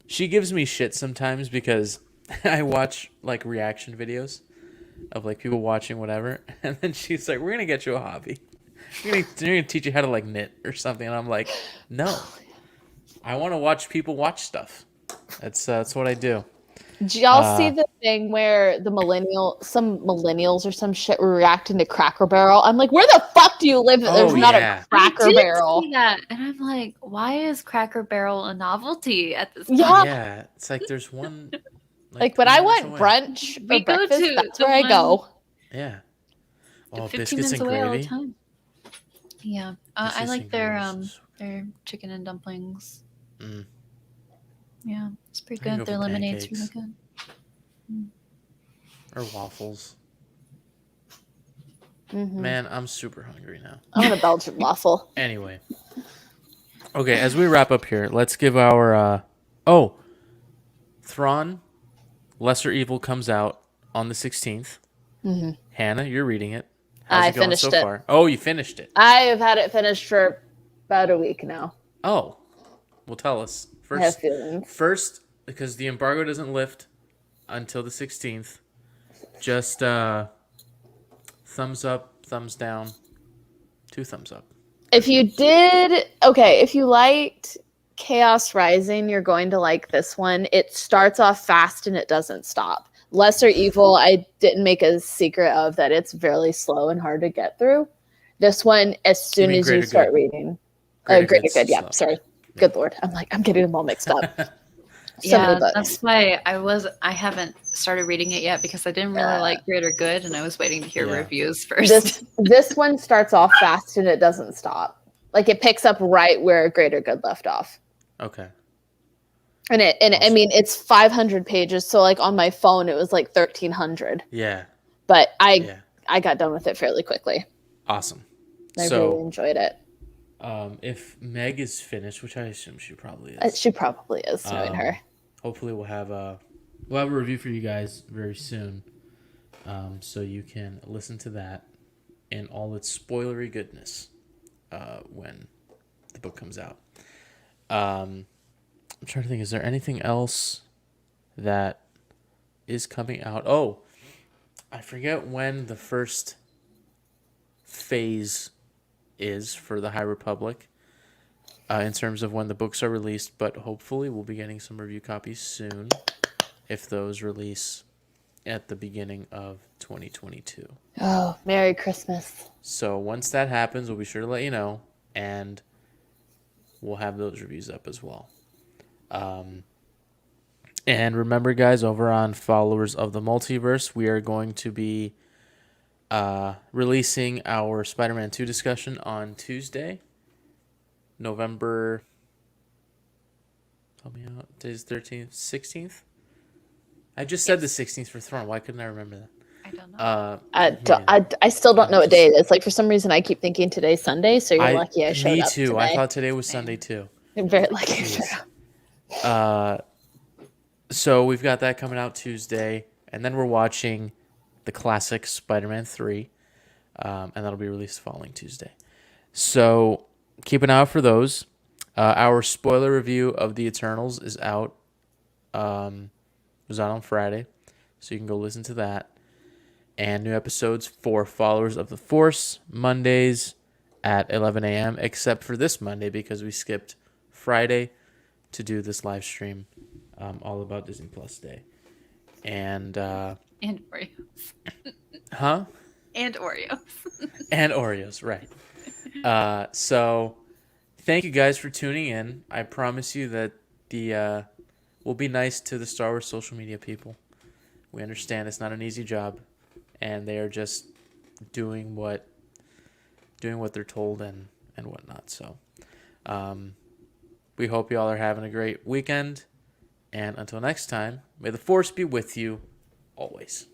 she gives me shit sometimes because I watch like reaction videos of like people watching whatever, and then she's like, "We're gonna get you a hobby. We're gonna teach you how to like knit or something." And I'm like, "No, I want to watch people watch stuff. That's what I do." Did y'all see the thing where some millennials or some shit were reacting to Cracker Barrel? I'm like, where the fuck do you live? There's not a Cracker Barrel. See that, and I'm like, why is Cracker Barrel a novelty at this point? Yeah, it's like there's one. Like when I want brunch or breakfast, that's where I go. Yeah. Oh, 15 biscuits and away gravy. All the time. Yeah, I like their chicken and dumplings. Mm. Yeah, it's pretty good. Their lemonade's really good. Or waffles. Mm-hmm. Man, I'm super hungry now. I want a Belgian waffle. Anyway. Okay, as we wrap up here, let's give our... Thrawn, Lesser Evil comes out on the 16th. Mm-hmm. Hannah, you're reading it. I finished it. Far? Oh, you finished it. I have had it finished for about a week now. Oh. Well, tell us. I have feelings. First, because the embargo doesn't lift until the 16th, just thumbs up, thumbs down, 2 thumbs up. If you liked Chaos Rising, you're going to like this one. It starts off fast and it doesn't stop. Lesser Evil, I didn't make a secret of that. It's very slow and hard to get through. This one, as soon as you start reading. Greater Good, yeah. Sorry. Good Lord. I'm getting them all mixed up. Yeah, that's why I haven't started reading it yet, because I didn't really like Greater Good, and I was waiting to hear reviews first. This one starts off fast and it doesn't stop. Like it picks up right where Greater Good left off. Okay. And I mean, it's 500 pages, so like on my phone it was like 1,300. Yeah. But I got done with it fairly quickly. Awesome. I really enjoyed it. If Meg is finished, which I assume she probably is. She probably is, knowing her. Hopefully we'll have a review for you guys very soon. So you can listen to that in all its spoilery goodness when the book comes out. I'm trying to think, is there anything else that is coming out? Oh, I forget when the first phase is for the High Republic in terms of when the books are released, but hopefully we'll be getting some review copies soon if those release at the beginning of 2022. Oh, Merry Christmas. So once that happens, we'll be sure to let you know, and we'll have those reviews up as well. And remember, guys, over on Followers of the Multiverse, we are going to be releasing our Spider-Man 2 discussion on Tuesday, November... Help me out. Today's 13th, 16th? I just said the 16th for Thrawn. Why couldn't I remember that? I don't know. I still don't know what day it is. Like, for some reason, I keep thinking today's Sunday, so you're lucky I showed up too. today. I thought today was Sunday, too. I'm very lucky I showed up. So we've got that coming out Tuesday, and then we're watching the classic Spider-Man 3, and that'll be released the following Tuesday. So keep an eye out for those. Our spoiler review of The Eternals is out. Was out on Friday, so you can go listen to that. And new episodes for Followers of the Force, Mondays at 11 a.m., except for this Monday because we skipped Friday to do this live stream all about Disney Plus Day. And Oreos. Huh? And Oreos. And Oreos, right. So thank you guys for tuning in. I promise you that we'll be nice to the Star Wars social media people. We understand it's not an easy job, and they are just doing what they're told and whatnot. So we hope y'all are having a great weekend, and until next time, may the Force be with you always.